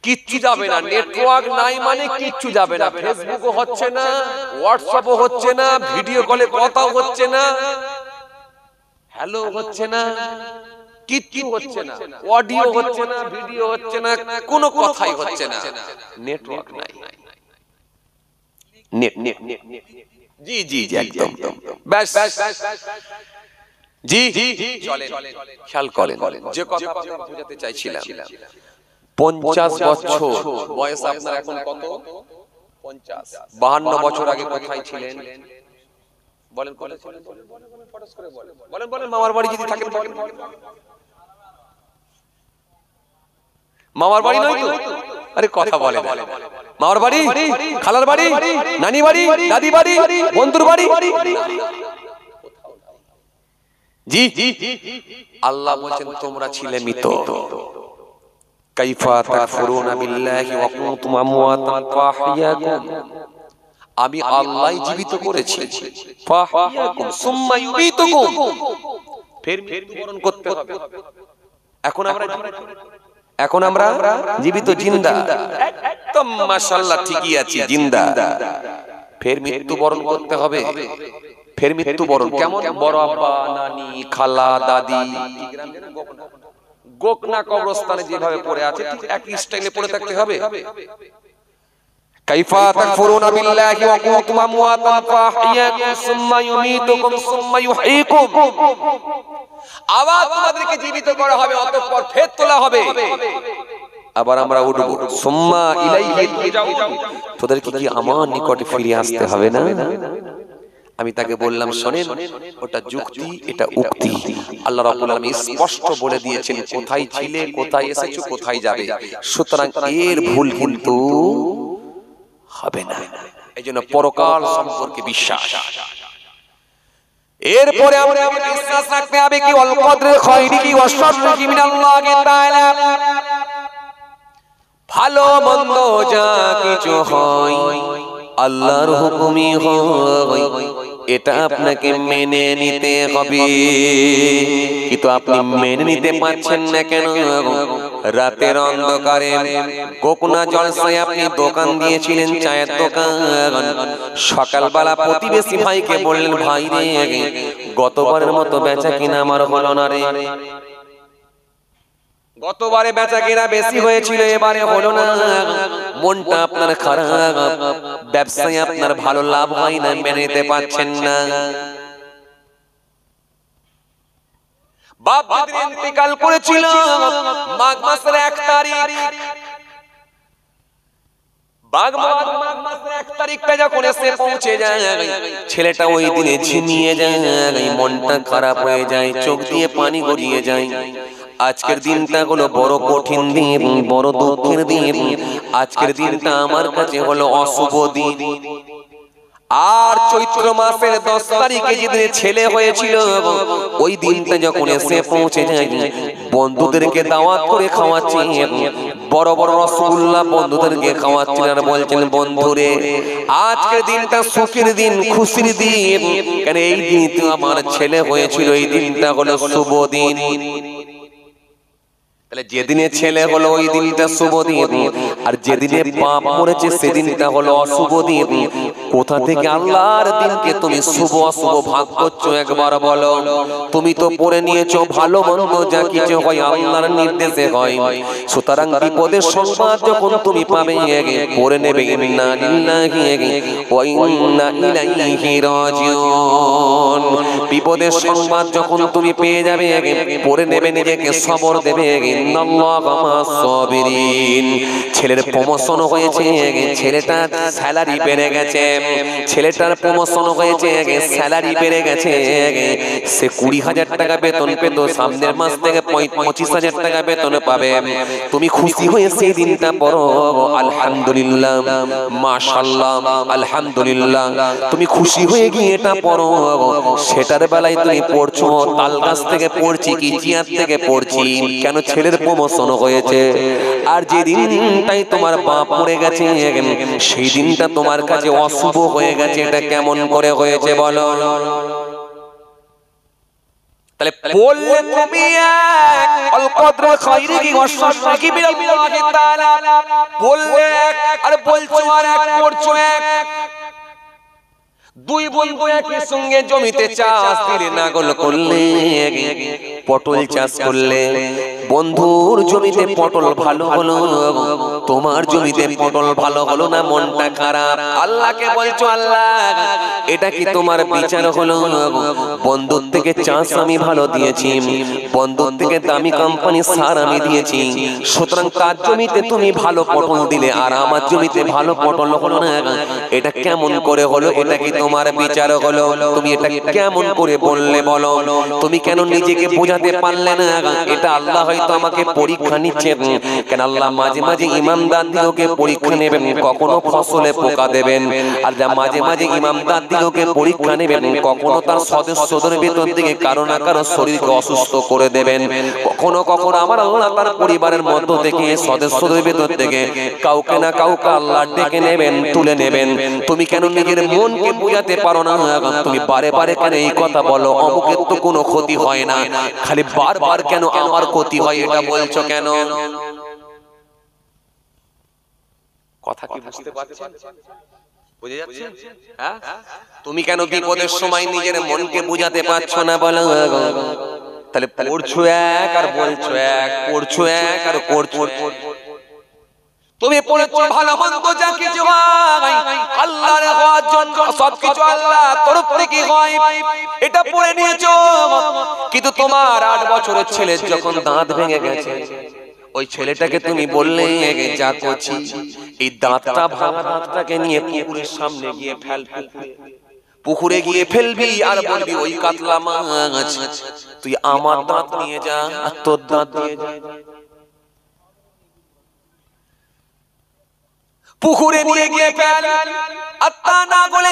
কিচ্ছু যাবে না, নেটওয়ার্ক নাই মানে কিচ্ছু যাবে না। ফেসবুকও হচ্ছে না, হোয়াটসঅ্যাপও হচ্ছে না, ভিডিও কলে কথাও হচ্ছে না, হ্যালো হচ্ছে না, কিচ্ছু হচ্ছে না, অডিও হচ্ছে না, ভিডিও হচ্ছে না, কোনো কথাই হচ্ছে না, নেটওয়ার্ক নাই। নেট নেট জি জি জি একদম ব্যাস। জি চলে, খেয়াল করেন যে কথা আপনাকে বোঝাতে চাইছিলাম। 50 বছর বয়স আপনার এখন কত? 50। 52 বছর আগে কোথায় ছিলেন? বলেন বলেন ফটোস করে বলেন, বলেন বলেন। মামার বাড়ি যদি থাকেন, মামার বাড়ি নয় তো? আরে কথা বলেন, মামার বাড়ি, খালার বাড়ি, নানি বাড়ি, দাদি বাড়ি, বন্ধুর বাড়ি? জি আল্লাহ বলেন তোমরা ছিলে মৃত। কাইফা তাকফুরুনা বিল্লাহি ওয়া কুনতুম আমওয়াতান ফাহিয়াকুম, আমি আল্লাহ জীবিত করেছি, ফাহিয়াকুম সুম্মা ইউমীতুকুম, ফের মৃত্যুবরণ করতে হবে। এখন আমরা জীবিত, জিন্দা, একদম মাশাআল্লাহ ঠিকই আছি, জিন্দা। ফের মৃত্যুবরণ করতে হবে। ফের মৃত্যুবরণ কেমন? বড় আব্বা, নানি, খালা, দাদি, গোকনা কবরস্থানে যেভাবে পড়ে আছে ঠিক একই স্টাইলে পড়ে থাকতে হবে। কাইফা তাকফুরুনা বিল্লাহি ওয়া কুনতুম আমওয়াতান ফাহিয়াকুম সুম্মা ইউমীতুকুম সুম্মা ইউহয়ীকুম। আবার তোমাদেরকে জীবিত করা হবে, অতঃপর ফের তোলা হবে, আবার আমরা উঠব। সুম্মা ইলাইহি তুরজাউন। তোদেরকে কি আমার নিকটে ফিরে আসতে হবে না? আমি তাকে বললাম, শোনেন, ওটা যুক্তি, এটা উক্তি। আল্লাহ রাব্বুল আলামিন স্পষ্ট বলে দিয়েছেন কোথায় ছিলে, কোথায় এসেছো, কোথায় যাবে। সুতরাং এর ভুল কিন্তু হবে না। এইজন্য পরকাল সম্পর্কে বিশ্বাস। এরপরে আমরা বিশ্বাস রাখতে হবে কি ওয়াল কদরি খায়রিহি ওয়া শাররিহি মিনাল্লাহি তাআলা। ভালো মন্দ যা কিছু হয় আল্লাহর হুকুমই হয়, এটা আপনাকে মেনে নিতে হবে। কিন্তু আপনি মেনে নিতে পারছেন না কেন? রাতের অন্ধকারে কোকনা জলসায় আপনি দোকান দিয়েছিলেন, চায়ের দোকান। সকালবেলা প্রতিবেশী ভাইকে বললেন, ভাই রে, গতবারের মতো বেচা কিনা আমার হলো না রে। গতবারে বেচা কিনা বেশি হয়েছিল, এবারে হলো না। মনটা আপনার খারাপ, ব্যবসায় আপনার ভালো লাভ হয় না, মেনে নিতে পারছেন না। বাপ যেদিন ইন্তেকাল করেছিল মাঘ মাসের 1 তারিখ, মাঘ মাসের 1 তারিখটা যখন এসে পৌঁছে যায়, ছেলেটা ওই দিনে ঝিমিয়ে যায়, মনটা খারাপ হয়ে যায়, চোখ দিয়ে পানি গড়িয়ে যায়। আজকের দিনটা হলো বড় কঠিন দিন, বড় দুঃখের দিন। আজকের দিনটা আমার কাছে হলো অশুভ দিন। আর চৈত্র মাসের 10 তারিখে যেদিন ছেলে হয়েছিল, ওই দিনটা যখন এসে পৌঁছে যায়, বন্ধুদেরকে দাওয়াত করে খাওয়াচ্ছি, বড় বড় রসগোল্লা বন্ধুদেরকে খাওয়াচ্ছেন আর বলছেন, বন্ধুরে আজকের দিনটা সুখের দিন, খুশির দিন। কেন এই দিন তো আমার ছেলে হয়েছিল, এই দিনটা হলো শুভ দিন। তাহলে যেদিনে ছেলে হলো ওই দিনটা শুভ দিন, আর যেদিনে বাপ মরেছে সেদিনটা হলো অশুভ দিন। কোথা থেকে আল্লাহর দিনকে তুমি শুভ অশুভ ভাগ করছো একবার বলো? তুমি তো পড়ে নিয়েছো ভালো মন্দ যা কিছু হয় আল্লাহর নির্দেশে হয়। সুতরাং বিপদের সংবাদ যখন তুমি পাবে পড়ে নেবে ইন্না লিল্লাহি ওয়া ইন্না ইলাইহি রাজিউন। বিপদের সংবাদ যখন তুমি পেয়ে যাবে পড়ে নেবে, নিজেকে সবর দেবে। ছেলের প্রমোশন হয়েছে, ছেলেটার স্যালারি বেড়ে গেছে, ছেলেটার প্রমোশন হয়েছে, স্যালারি বেড়ে গেছে। সে 20,000 টাকা বেতন পেত, সামনের মাস থেকে 25,000 টাকা বেতন পাবে। তুমি খুশি হয়ে সেই দিনটা পড়ো আলহামদুলিল্লাহ, মাশাআল্লাহ, আলহামদুলিল্লাহ। তুমি খুশি হয়ে গিয়ে এটা পড়ো। সেটার বেলায় তুমি পড়ছো তাল গাছ থেকে পড়ছি কি চেয়ার থেকে পড়ছি, কেন ছেলের প্রমোশন হয়েছে। আর যে দিনটাই তোমার বাপ মরে গেছে সেই দিনটা তোমার কাছে অশুভ হয়ে গেছে। এটা কেমন করে হয়েছে বলো? তাহলে বললে তুমি এক আল কদর খায়রিহি ওয়া শাররিহি মিনাল্লাহি তাআলা, বললে এক আর বলছো আর এক, করছো এক। দুই বন্ধু একই সঙ্গে জমিতে চাষ দিলে, নাগল করলে, পটল চাষ করলে। বন্ধুর জমিতে পটল ভালো হলো, তোমার জমিতে পটল ভালো হলো না, মনটা খারাপ। আল্লাহকে বলছো, আল্লাহ এটা কি তোমার বিচার হলো? বন্ধুর থেকে চাষ আমি ভালো দিয়েছি, বন্ধুর থেকে দামি কোম্পানি সার আমি দিয়েছি, সুতরাং তার জমিতে তুমি ভালো পটল দিলে আর আমার জমিতে ভালো পটল হলো না। এটা কেমন করে হলো? এটা কি তোমার বিচার হলো? তুমি এটা কেমন করে বললে বলো? তুমি কেন নিজেকে বোঝাতে পারলে না? এটা আল্লাহ হয়তো আমাকে পরীক্ষা নিচ্ছেন। কেন আল্লাহ মাঝে মাঝে ইমানদারদিগকে পরীক্ষা নেবেন, কখনো ফসলে পোকা দেবেন। আর মাঝে মাঝে ইমানদারদিগকে পরীক্ষা নেবেন, কখনো তার সদস্যদের ভেতর থেকে কারো না কারো শরীরকে অসুস্থ করে দেবেন। কখনো কখনো আমার আল্লাহ তার পরিবারের মধ্য থেকে, সদস্যদের ভেতর থেকে কাউকে না কাউকে আল্লাহ ডেকে নেবেন, তুলে নেবেন। তুমি কেন নিজের মনকে বোঝাতে পারো না? তুমি বারে বারে কেন এই কথা বলো, অমুকের তো কোনো ক্ষতি হয় না, খালি বারবার কেন আমার ক্ষতি হয় এটা বলছো কেন? কথা কি বুঝতে পারছেন? বুঝে যাচ্ছে? হ্যাঁ, তুমি কেন বিপদের সময় নিজের মনকে বোঝাতে পারছো না বলো? তাহলে পড়ছো এক আর বলছো এক, পড়ছো এক আর করছো। তুমি পড়েছো ভালো মন্দ যা কিছু হয় আল্লাহর হওয়ার জন্য, সবকিছু আল্লাহর তরফ থেকে হয়, এটা পড়ে নিয়েছো। কিন্তু তোমার 8 বছরের ছেলে যখন দাঁত ভেঙে গেছে, ওই ছেলেটাকে তুমি বললে যা করছি এই দাঁতটা ভাঙা দাঁতটাকে নিয়ে পুকুরের সামনে গিয়ে ফেলবি, পুকুরে গিয়ে ফেলবি আর বলবি ওই কাতলা মাছ তুই আমার দাঁত নিয়ে যা আর তোর দাঁত দিয়ে যা। পুকুরে নিয়ে গিয়ে ফেল, আর তা না বলে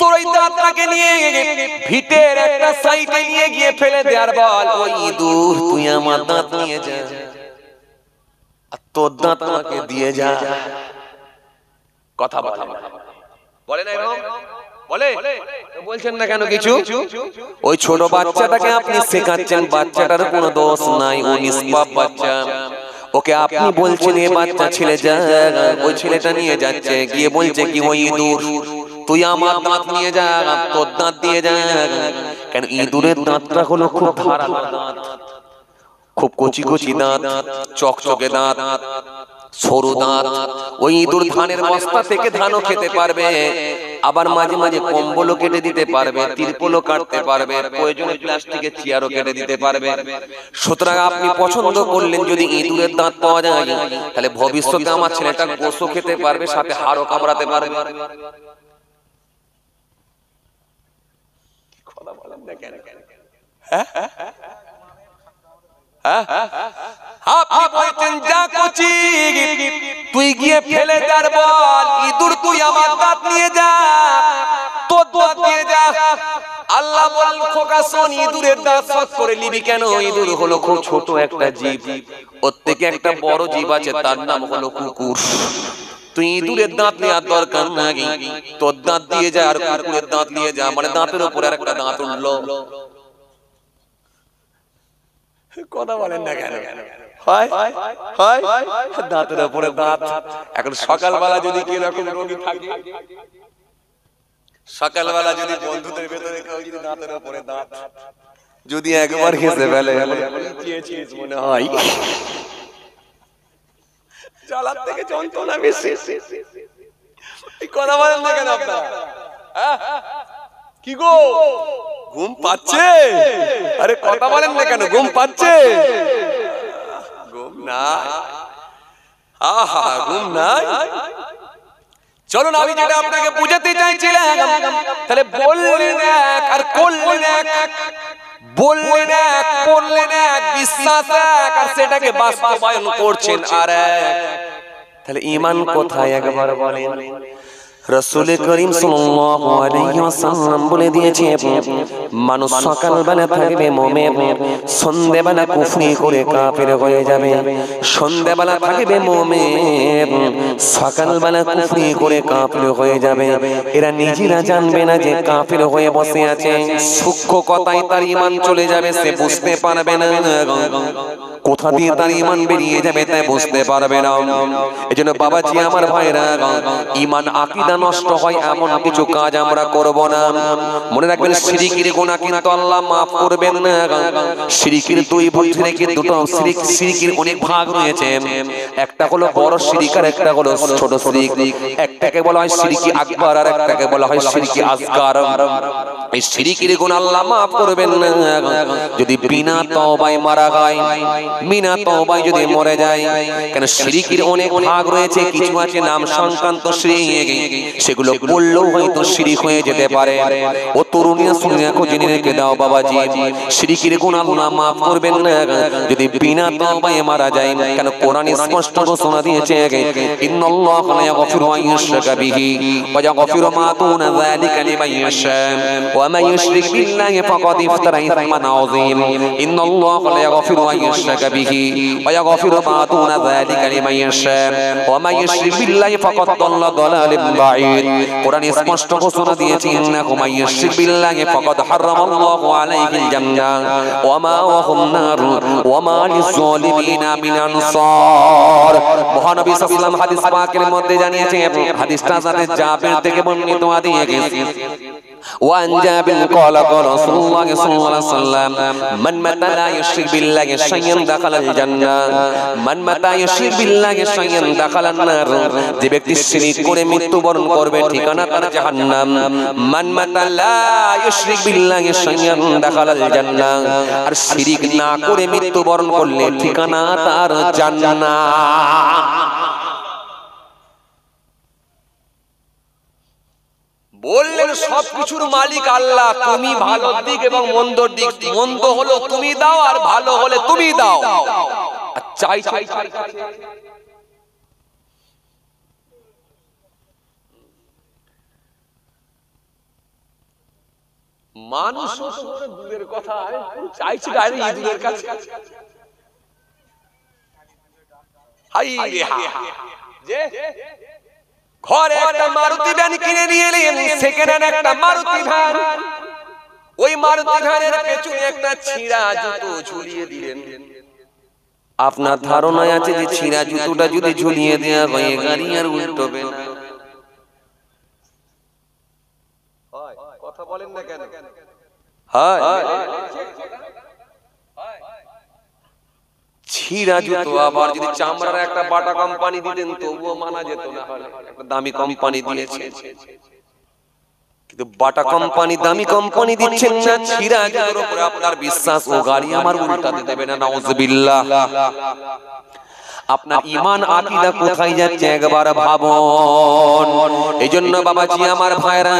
তোর ওই দাঁতটাকে নিয়ে ভিটের একটা সাইডে নিয়ে গিয়ে ফেলে দে আর বল ওই ইঁদুর তুই আমার দাঁত নিয়ে যা আর তোর দাঁত আমাকে দিয়ে যা। কথা বলে না এরকম বলে, বলছেন না কেন কিছু? ওই ছোট বাচ্চাটাকে আপনি শেখাচ্ছেন, বাচ্চাটার কোনো দোষ নাই, ও নিষ্পাপ বাচ্চা। ওকে আপনি বলছেন এ বাচ্চা ছেলে যা, ওই ছেলেটা নিয়ে যাচ্ছে গিয়ে বলছে কি ওই ইঁদুর তুই আমার দাঁত নিয়ে যা তোর দাঁত দিয়ে যা। কেন ইঁদুরের দাঁতটা হলো খুব ধারালো দাঁত, খুব কচি কচি দাঁত, চকচকে দাঁত, সরু দাঁত। ওই ইঁদুর ধানের বস্তা থেকে ধানও খেতে পারবে, আবার মাঝে মাঝে কম্বলও কেটে দিতে পারবে, তিরপলও কাটতে পারবে, প্রয়োজনে প্লাস্টিকের চেয়ারও কেটে দিতে পারবে। সুতরাং আপনি পছন্দ করলেন যদি ইঁদুরের দাঁত পাওয়া যায় তাহলে ভবিষ্যতে আমার ছেলেটা গোশও খেতে পারবে, সাথে হাড়ও কামড়াতে পারবে। কথা বলেন না কেন? আপনি বলছেন যা কচি তুই গিয়ে ফেলে দার বল ইঁদুর তুই আমার দাঁত নিয়ে যা তোর দাঁত দিয়ে যা। আল্লাহ বলেন খোকা শোন, ইঁদুরের দাঁত শক্ত করে নিবি কেন? ইঁদুর হলো খুব ছোট একটা জীব, ওর থেকে একটা বড় জীব আছে তার নাম হলো কুকুর। তুই ইঁদুরের দাঁত নেওয়ার দরকার নাই, তোর দাঁত দিয়ে যা আর কুকুরের দাঁত নিয়ে যা। মানে দাঁতের উপর আর একটা দাঁত উঠলো। কথা বলেন না কেন? হয় হয় দাঁতের উপরে দাঁত। এখন সকালবেলা যদি কি রকম রোগী থাকে, সকালবেলা যদি বন্ধুদের ভেতরে কেউ যদি দাঁতের উপরে দাঁত যদি একবার হেসে ফেলে মনে হয় জ্বালার থেকে যন্ত্রণা বেশি। কথা বলেন না কেন আপনারা? কি গো ঘুম পাচ্ছে? আরে কথা বলেন না কেন? ঘুম পাচ্ছে? ঘুম নাই? আহা ঘুম নাই? চলুন আমি যেটা আপনাকে বুঝাতে চাইছিলাম, তাহলে বললেন এক আর করলেন এক, বললেন এক করলেন এক, বিশ্বাস এক আর সেটাকে বাস্তবায়ন করছেন আর এক। তাহলে ঈমান কোথায় একবার বলেন? রাসূল করিম সাল্লাল্লাহু আলাইহি ওয়াসাল্লাম বলে দিয়েছে মানুষ সকালবেলা থাকবে মুমিন, সন্ধ্যাবেলা কুফরি করে কাফের হয়ে যাবে। সন্ধ্যাবেলা থাকবে মুমিন, সকালবেলা কুফরি করে কাফের হয়ে যাবে। এরা নিজেরা জানবে না যে কাফের হয়ে বসে আছে, সূক্ষ্ম কথায় তার ঈমান চলে যাবে, সে বুঝতে পারবে না। কোথা দিয়ে তার ঈমান বেরিয়ে যাবে তাই বুঝতে পারবে না। এজন্য বাবাজি আমার ভাইরা, ঈমান আকীদা নষ্ট হয় এমন কিছু কাজ আমরা করব না। মনে রাখবেন শিরকের গুনাহ কিন্তু আল্লাহ maaf করবেন না। শিরকের দুই ভাগ থেকে দুটো শিরকের অনেক ভাগ রয়েছে, একটা হলো বড় শিরক আর একটা হলো ছোট শিরক। একটাকে বলা হয় শিরকি আকবার আর একটাকে বলা হয় শিরকি আসগার। এই শিরকের গুনাহ আল্লাহ maaf করবেন না যদি বিনা তওবায় মারা যায়, বিনা তওবায় যদি মরে যায়। কেন শিরকের অনেক ভাগ রয়েছে, কিছু আছে নাম সংক্রান্ত শিরক, সেগুলো বললেও হয়তো শিরক হয়ে যেতে পারে। ও তরুণীরা শুনে রাখো, জেনে রেখে দাও বাবাজি, শিরকের গুনাহ আল্লাহ maaf করবেন না যদি বিনা তওবায় মারা যায়। কেন কোরআন স্পষ্ট ঘোষণা দিয়েছে ইন্নাল্লাহা লা ইয়াগফিরু আন ইউশরাকা বিহি ওয়া ইয়াগফিরু মা দুনা যালিকা লিমান ইয়াশা ওয়া মান ইউশরিক বিল্লাহি ফাকাদ ইফতারা ইসমান আযীম। ইন্নাল্লাহা লা ইয়াগফিরু আন ইউশরাকা বিহি ওয়া ইয়াগফিরু মা দুনা যালিকা লিমান ইয়াশা ওয়া মান ইউশরিক বিল্লাহি ফাকাদ দাল্লা দালালান বাঈদ। কোরআন স্পষ্ট ঘোষণা দিয়েছে ইন্নাহু মান ইউশরিক বিল্লাহি ফাকাদ হারামাল্লাহু আলাইহিল জান্নাহ ওয়া মাওয়াহুন নার ওয়া মা লিয-যালিমিনা মিন আনসার। মহানবী সাল্লাল্লাহু আলাইহি ওয়াসাল্লাম হাদিস পাকের মধ্যে জানিয়েছেন, হাদিসটা যাতে জাবের থেকে বর্ণিত আছে, وعن جابر قال قال رسول الله صلى الله عليه وسلم من مات لا يشرك بالله شيئا دخل الجنة من مات يشرك بالله شيئا دخل النار যে ব্যক্তি শিরক করে মৃত্যুবরণ করবে ঠিকানা তার জাহান্নাম মান মাতা লা ইউশরিক বিল্লাহি শাইআন দাখালাল জান্নাহ আর শিরক না করে মৃত্যুবরণ করলে ঠিকানা তার জান্নাত বললেন সবকিছুর মালিক আল্লাহ তুমি ভালো দিক এবং মন্দর দিক মন্দ হলো তুমি দাও আর ভালো হলে তুমি দাও চাই চাই মানুষ দূরের কথা চাইছি গায়ে ইঁদুরের কাছে হাই রে হা যে ঘরে একটা মারুতি ভ্যান কিনে নিয়ে এলেন সেকেন্ড হ্যান্ড একটা মারুতি ভ্যান ওই মারুতি ভ্যানের পেছনে একটা ছিঁড়া জুতো ঝুলিয়ে দিলেন আপনার ধারণায় আছে যে ছিঁড়া জুতোটা যদি ঝুলিয়ে দেওয়া হয় গাড়ি আর উল্টোবে না কথা বলেন না কেন হয় ছিঁড়া জুতো আবার যদি চামড়ার একটা বাটা কোম্পানি দিতেন তবুও মানা যেত না একটা দামি কোম্পানি দিয়েছে কিন্তু বাটা কোম্পানি দামি কোম্পানি দিচ্ছেন না ছিঁড়া জুতোর উপরে আপনার বিশ্বাস ও গাড়ি আমার উল্টাতে দেবে না নাউজুবিল্লাহ আপনার ঈমান আকীদা কোথায় যাচ্ছে একবার ভাবুন এইজন্য বাবাজি আমার ভাইরা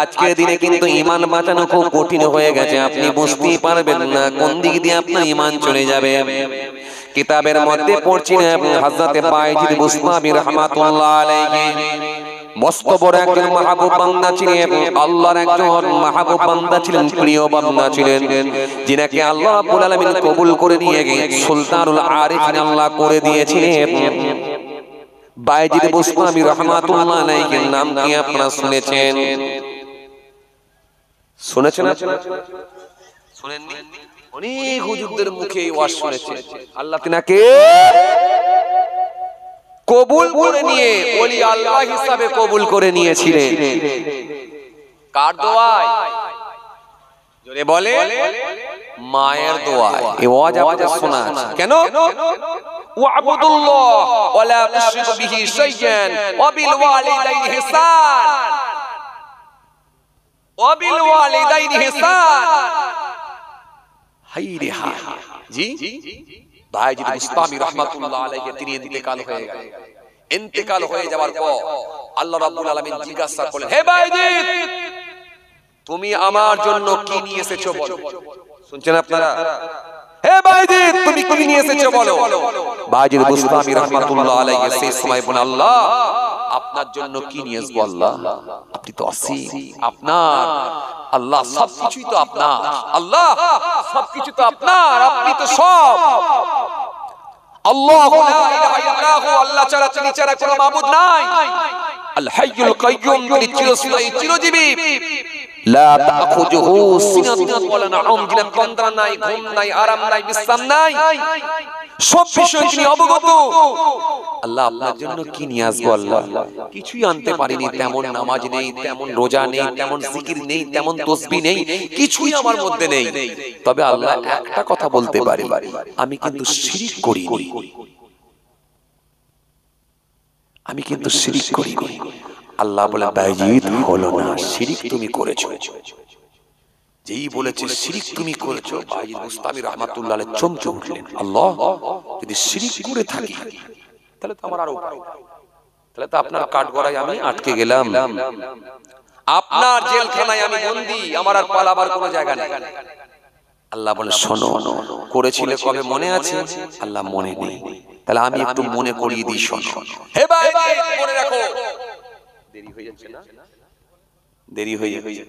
আজকের দিনে কিন্তু ঈমান বাঁচানো খুব কঠিন হয়ে গেছে আপনি বুঝতেই পারবেন না কোন দিক দিয়ে আপনার ঈমান চলে যাবে কিতাবের মধ্যে পড়ছিলেন হযরত বাইজিদ বুস্তামি রাহমাতুল্লাহ আলাইহি মস্ত বড় একজন মাহবুব বান্দা ছিলেন আল্লাহর একজন মাহবুব বান্দা ছিলেন প্রিয় বান্দা ছিলেন যিনাকে আল্লাহ রাব্বুল আলামিন কবুল করে নিয়ে সুলতানুল আরিফিন আল্লাহ করে দিয়েছিলেন বাইজিদ বুস্তামি রাহমাতুল্লাহ আলাইহি নাম কি আপনারা শুনেছেন শুনেছেন শুনেননি অনেক হুজুরদের মুখে এই ওয়াজ শুনেছেন আল্লাহ তিনাকে কবুল করে নিয়ে ওলি আল্লাহ হিসাবে কবুল করে নিয়েছিলেন কার দোয়ায় জোরে বলে মায়ের দোয়ায় এই ওয়াজ আপনাদের শোনা আছে কেন ওয়াবুদুল্লাহ ওয়ালা তুশরিকু বিহি শাইয়ান ওয়া বিল ওয়ালিদাইনি ইহসান ওয়া বিল ওয়ালিদাইনি ইহসান হাই রে হা জি বাইজিদ বুস্তামি রাহমাতুল্লাহ আলাইহি তিনি ইন্তেকাল হয়ে গেলেন ইন্তেকাল হয়ে যাওয়ার পর আল্লাহ রাব্বুল আলামিন জিজ্ঞাসা করলেন হে বাইজিদ তুমি আমার জন্য কি নিয়ে এসেছো বলো শুনছেন আপনারা হে বাইজিদ তুমি কি নিয়ে এসেছো বলো বাইজিদ বুস্তামি রাহমাতুল্লাহ আলাইহি সেই সময় বলেন আল্লাহ আপনার জন্য কি নিয়ে আসবো আল্লাহ আপনি তো অসীম আপনার আল্লাহ সবকিছুই তো আপনার আল্লাহ সবকিছু তো আপনার আপনি তো সব আল্লাহু লা ইলাহা ইল্লাহু আল্লাহ ছাড়া তিনি ছাড়া কোনো মাবুদ নাই আল হাইয়ুল কাইয়ুম তিনি চিরস্থায়ী চিরজীবী লা তাখুযুহু সিনাতুন ওয়ালা নাউম যিনার তন্দ্রা নাই ঘুম নাই আরাম নাই বিশ্রাম নাই সব বিষয়ে তিনি অবগত আল্লাহ আপনার জন্য কি নিয়ে আসবো আল্লাহ কিছুই আনতে পারিনি তেমন নামাজ নেই তেমন রোজা নেই তেমন জিকির নেই তেমন তাসবিহ নেই কিছুই আমার মধ্যে নেই তবে আল্লাহ একটা কথা বলতে পারি আমি কিন্তু শিরক করিনি আমি কিন্তু শিরক করিনি আল্লাহ বলে বাইজিদ হলো না শিরক তুমি করেছো যেই বলেছে শিরক তুমি করেছো বাইজিদ বুস্তামি রাহমাতুল্লাহ আলাইহি চমকে উঠলেন আল্লাহ যদি শিরক করে থাকি তাহলে তো আমার আর উপায় নাই তাহলে তো আপনার কাঠগড়ায় আমি আটকে গেলাম আপনার জেলখানায় আমি বন্দী আমার আর পালাবার কোনো জায়গা নেই আল্লাহ বলে শোনো করেছিলে কবে মনে আছে আল্লাহ মনে নেই তাহলে আমি একটু মনে করিয়ে দিই শোনো হে বাইজিদ মনে রাখো দেরি হয়ে যাচ্ছে না দেরি হয়ে যাচ্ছে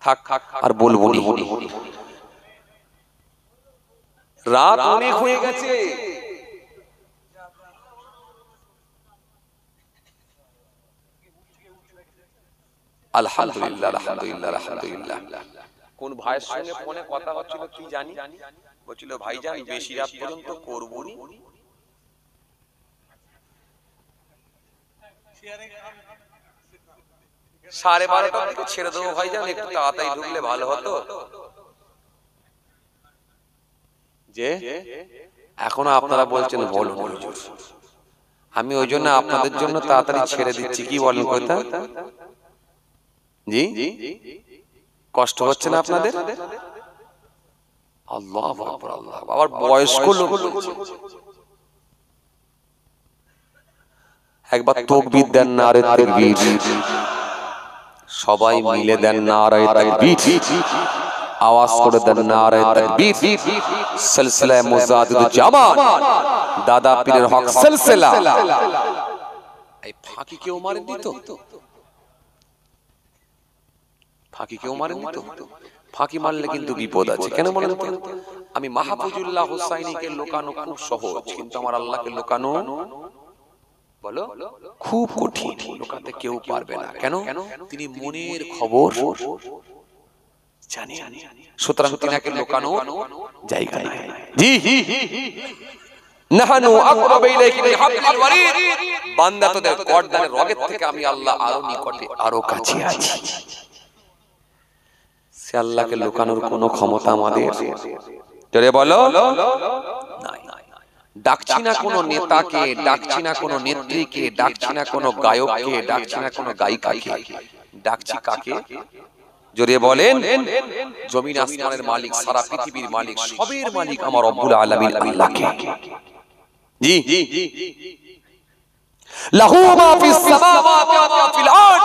থাক আর বলবো না রাত অনেক হয়ে গেছে আলহামদুলিল্লাহ আলহামদুলিল্লাহ আলহামদুলিল্লাহ কোন ভাইয়ের সঙ্গে ফোনে কথা হচ্ছিল কি জানি বলছিল ভাইজান বেশি রাত পর্যন্ত করবো নি 12:30টার দিকে ছেড়ে দেবো ভাইজান, একটু তাড়াতাড়ি ঢুকলে ভালো হতো। যে এখনো আপনারা বলছেন বলুন হুজুর, আমি ওই জন্য আপনাদের জন্য তাড়াতাড়ি ছেড়ে দিচ্ছি। কি বলেন কথা? জি, কষ্ট হচ্ছে না আপনাদের? আল্লাহু আকবার, আল্লাহ। আবার বয়স্ক লোক একবার তাকবীর দেন, নারে তাকবীর। সবাই মিলে দেন নারে তাকবীর, আওয়াজ করে দেন নারে তাকবীর। সিলসিলা মুজাদ্দিদ জামান দাদা পীরের হক সিলসিলা। এই ফাঁকি কেউ মারেননি তো? ফাঁকি কেউ মারেননি তো? ফাঁকি মারলে কিন্তু বিপদ আছে। কেন বলেন তো? আমি মাহফুজুল্লাহ হুসাইনিকে লোকানো খুব সহজ, কিন্তু আমার আল্লাহকে লোকানো বলো খুব কঠিন। লোকাতে কেউ পারবে না। কেন? তিনি মনের খবর জানেন। সুতরাং তিনাকে লোকানো জায়গা নাই। জি, নাহানু আকরাবু ইলাইহি মিন হাবলিল ওয়ারিদ। বান্দা তোদের গর্দানের রগের থেকে আমি আল্লাহ আরো নিকটে, আরো কাছে আছি। সে আল্লাহকে লুকানোর কোনো ক্ষমতা আমাদের জোরে বলো নাই। ডাকছি না কোনো নেতাকে, ডাকছি না কোনো নেত্রীকে, ডাকছি না কোনো গায়ককে, ডাকছি না কোনো গায়িকাকে, ডাকছি কাকে? জোরে বলেন। জমিন আসমানের মালিক, সারা পৃথিবীর মালিক, সবের মালিক আমার রব্বুল আলামিন আল্লাহকে। জি, লাহু মা ফিস সামাওয়াতি ওয়া মা ফিল আরদ।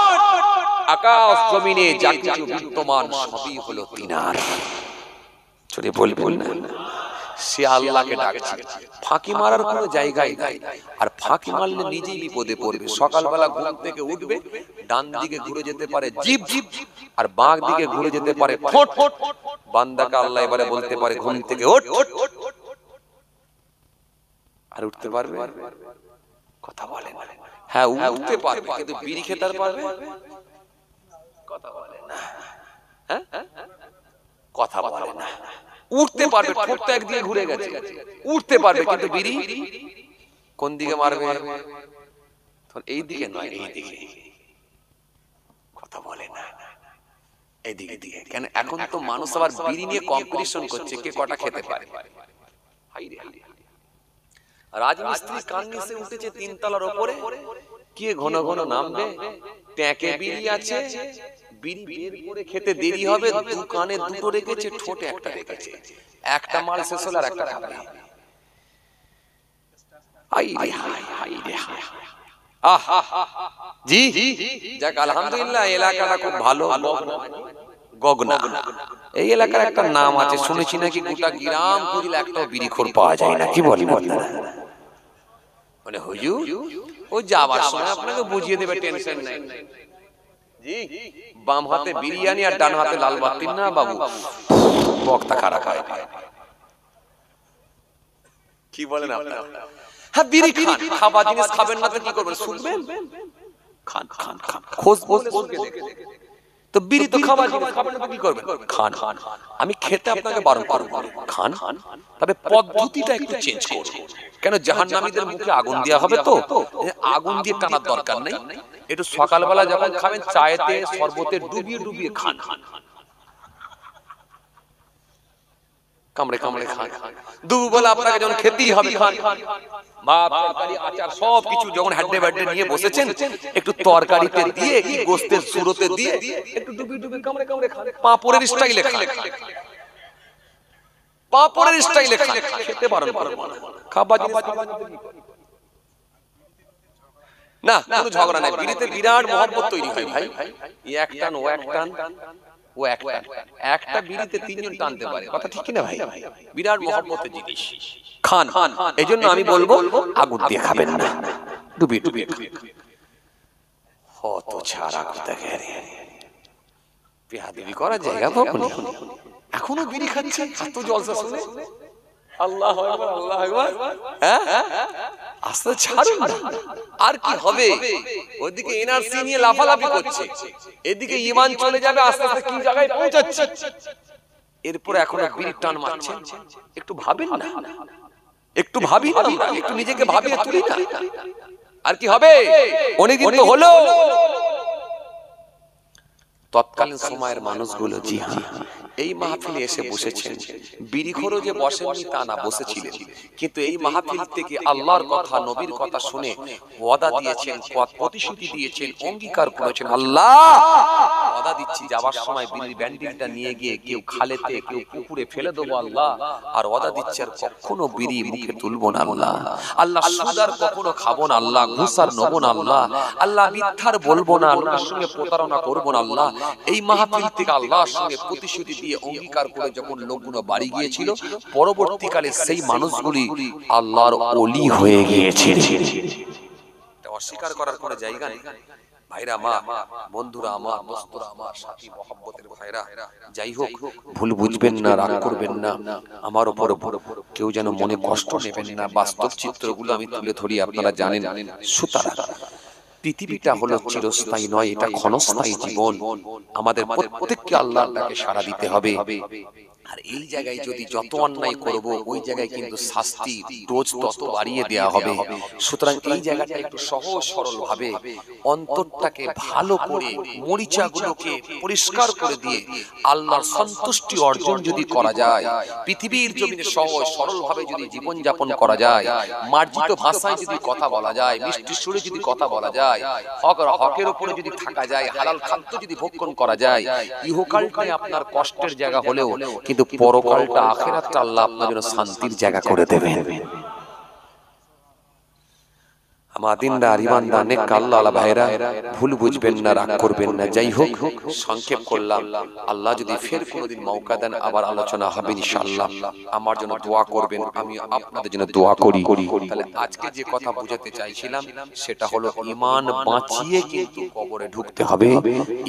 আকাশ জমিনে যা কিছু বিদ্যমান সবই হলো তিনার। জোরে বলবেন না? সে আল্লাহকে ডাকছে। ফাঁকি মারার কোনো জায়গাই নাই। আর ফাঁকি মারলে নিজেই বিপদে পড়বে। সকালবেলা ঘুম থেকে উঠবে, ডান দিকে ঘুরে যেতে পারে জিভ, আর বাঁ দিকে ঘুরে যেতে পারে ঠোঁট। বান্দাকে আল্লাহ এবারে বলতে পারে ঘুম থেকে ওঠ, আর উঠতে পারবে? কথা বলে হ্যাঁ উঠতে পারবে, কিন্তু বিড়ি খেতে পারবে? কথা বলে না। হ্যাঁ, কথা বলে না। উঠতে পারবে, ঠোঁটটা একদিকে ঘুরে গেছে, উঠতে পারবে, কিন্তু বিড়ি কোন দিকে মারবে? এই দিকে নয়, এই দিকে। কথা বলে না, এই দিকে দিকে। কেন? এখন তো মানুষ আবার বিড়ি নিয়ে কম্পিটিশন করছে, কে কটা খেতে পারে। রাজমিস্ত্রি কান নিচে উঠেছে 3 তলার উপরে, কে ঘন ঘন নামবে। ট্যাঁকে বিড়ি আছে, বিড়ি বের করে খেতে দেরি হবে, দোকানে দুটো রেখেছে, ঠোঁটে একটা রেখেছে। একটা মাল শেষ হলে আর একটা খাবে। জি, যাক আলহামদুলিল্লাহ, এলাকাটা খুব ভালো, গগনা। এই এলাকার একটা নাম আছে, শুনেছি নাকি গোটা গ্রাম খুঁজলে একটাও বিড়িখোর পাওয়া যায় না। কি বলেন আপনারা? মানে হুজুর ও যাবার সময় আপনাকে বুঝিয়ে দেবে, টেনশন নাই। জি, বাম হাতে বিরিয়ানি আর ডান হাতে লাল বাতি না বাবু, বক্তা খারাপ হয়। কি বলেন আপনারা? হ্যাঁ, বিড়ি খান, খাবার জিনিস খাবেন না তো কি করবেন? শুনবেন? খান খান খান, খোঁজ বলতে তো বিড়ি তো খাবার জিনিস, খাবেন না তো কি করবেন? খান। আমি খেতে আপনাকে বারণ করব, খান, তবে পদ্ধতিটা একটু চেঞ্জ করুন। কেন? জাহান্নামীদের মুখে আগুন দেওয়া হবে, তো আগুন দিয়ে টানার দরকার নেই। একটু সকালবেলা যখন খাবেন, চায়েতে শরবতে ডুবিয়ে ডুবিয়ে খান। কামড়ে কামড়ে খান। দুপুরবেলা আপনাকে যখন খেতেই হবে, খান। ভাত, তরকারি, আচার সব কিছু যখন হ্যাড্ডে ব্যাড্ডে নিয়ে বসেছেন, একটু তরকারিতে দিয়ে, কি গোস্তের সুরতে দিয়ে একটু ডুবি ডুবি কামড়ে কামড়ে খান। পাঁপড়ের স্টাইলে খান, পাঁপড়ের স্টাইলে খান। খেতে পারেন খাবার জিনিস না, কোনো ঝগড়া নাই। বিড়িতে বিরাট মহব্বত তৈরি হয় ভাই। এক টান, ও এক টান, ও এক টান। একটা বিড়িতে 3 জন টানতে পারে। কথা ঠিক কিনা ভাই? বিরাট মহব্বতের জিনিস। খান। এইজন্য আমি বলবো আগুন দিয়ে খাবেন না, ডুবি ডুবি খান। হত ছাড়া কথা গেরে বেয়াদবি করার জায়গা পাবো। এখনো বিড়ি খাচ্ছে, এত জলসা শুনে। আল্লাহু আকবার, আল্লাহু আকবার। হ্যাঁ, আস্তে ছাড়ুন না। আর কি হবে? ওদিকে এনআরসি নিয়ে লাফালাফি করছে, এদিকে ঈমান চলে যাবে, আস্তে আস্তে কি জায়গায় পৌঁছাচ্ছে। এরপর এখনো বিড়ি টান মারছেন। একটু ভাবেন না, একটু ভাবি না, একটু নিজেকে ভাবিয়ে তুলি না। আর কি হবে? অনেকদিন তো হলো তৎকালীন সময়ের মানুষগুলো, জি হ্যাঁ, এই মাহফিলে এসে বসেছেন। বিড়িখোরও যে বসেননি তা না, বসেছিলেন, কিন্তু এই মাহফিল থেকে আল্লাহর কথা, নবীর কথা শুনে ওয়াদা দিয়েছেন, প্রতিশ্রুতি দিয়েছেন, অঙ্গীকার করেছেন, আল্লাহ ওয়াদা দিচ্ছি যাবার সময় বিড়ির ব্যান্ডিলটা নিয়ে গিয়ে কেউ খালেতে কেউ পুকুরে ফেলে দেবো আল্লাহ, আর ওয়াদা দিচ্ছি আর কখনো বিড়ি মুখে তুলবো না আল্লাহ, আল্লাহ সুদ আর কখনো খাবো না আল্লাহ, ঘুষ আর নেবো না আল্লাহ, আল্লাহ মিথ্যার বলবো না, আল্লাহর সঙ্গে প্রতারণা করবো না আল্লাহ। এই মাহফিল থেকে আল্লাহর সঙ্গে প্রতিশ্রুতি দিয়ে অঙ্গীকার করে যখন লোকগুলো বাড়ি গিয়েছিল, পরবর্তীকালে সেই মানুষগুলি আল্লাহর ওলি হয়ে গিয়েছে। এটা অস্বীকার করার কোনো জায়গা নেই। ভাইরা মা, বন্ধুরা আমার, দোস্তরা আমার, সাথী মহব্বতের ভাইরা, যাই হোক ভুল বুঝবেন না, রাগ করবেন না, আমার উপর কেউ যেন মনে কষ্ট নেবেন না। বাস্তব চিত্রগুলো আমি তুলে ধরি, আপনারা জানেন। সুতরাং পৃথিবীটা হলো চিরস্থায়ী নয়, এটা ক্ষণস্থায়ী জীবন। আমাদের প্রত্যেককে আল্লাহর ডাকে সাড়া দিতে হবে। আর এই জায়গায় যদি যত অন্যায় করব, ওই জায়গায় কিন্তু শাস্তি ডোজ তত বাড়িয়ে দেওয়া হবে। সুতরাং এই জায়গাটা একটু সহজ সরল ভাবে অন্তরটাকে ভালো করে, মরিচাগুলোকে পরিষ্কার করে দিয়ে আল্লাহর সন্তুষ্টি অর্জন যদি করা যায়, পৃথিবীর জমিনে সহজ সরল ভাবে যদি জীবন যাপন করা যায়, মার্জিত ভাষায় যদি কথা বলা যায়, মিষ্টি সুরে যদি কথা বলা যায়, হকের উপরে যদি থাকা যায়, হালাল খাদ্য যদি ভক্ষণ করা যায়, ইহকালটাই আপনার কষ্টের জায়গা হলেও কিন্তু পরকালটা, আখিরাতটা আল্লাহ আপনার জন্য শান্তির জায়গা করে দেবেন। আমাদিনদার ইমানদার নেক আল্লাহওয়ালা ভাইরা, ভুল বুঝবেন না, রাগ করবেন না। যাই হোক, সংক্ষেপ করলাম। আল্লাহ যদি ফের কোনোদিন মৌকা দেন, আবার আলোচনা হবে ইনশাআল্লাহ। আমার জন্য দোয়া করবেন, আমি আপনাদের জন্য দোয়া করি। তাহলে আজকে যে কথা বুঝাতে চাইছিলাম সেটা হলো, ঈমান বাঁচিয়ে কিন্তু কবরে ঢুকতে হবে।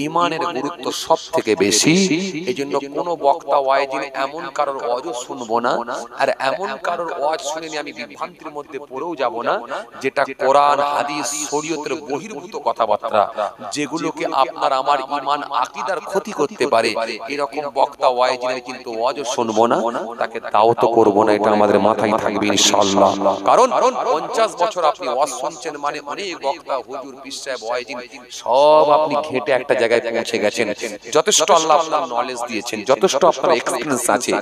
ঈমানের গুরুত্ব সব থেকে বেশি। এজন্য কোন বক্তা ওয়াইজিন এমন কারোর ওয়াজ শুনবো না, আর এমন কারোর ওয়াজ শুনে আমি বিভ্রান্তির মধ্যে পড়েও যাব না, যেটা কোরআন হাদিস শরীয়তের বহির্ভূত কথাবার্তা, যেগুলোকে আপনার আমার ঈমান আকীদার ক্ষতি করতে পারে, এরকম বক্তা ওয়াইজিনের কিন্তু ওয়াজ শুনবো না, তাকে দাওয়াত করব না। এটা আমাদের মাথায় থাকবে ইনশাআল্লাহ। কারণ 50 বছর আপনি ওয়াজ শুনছেন মানে অনেক বক্তা, হুজুর, পীর সাহেব, ওয়াইজিন সব আপনি ঘেটে একটা জায়গায় পৌঁছে গেছেন। যথেষ্ট আল্লাহ আপনার নলেজ দিয়েছেন, যথেষ্ট আপনার এক্সপেরিয়েন্স আছে,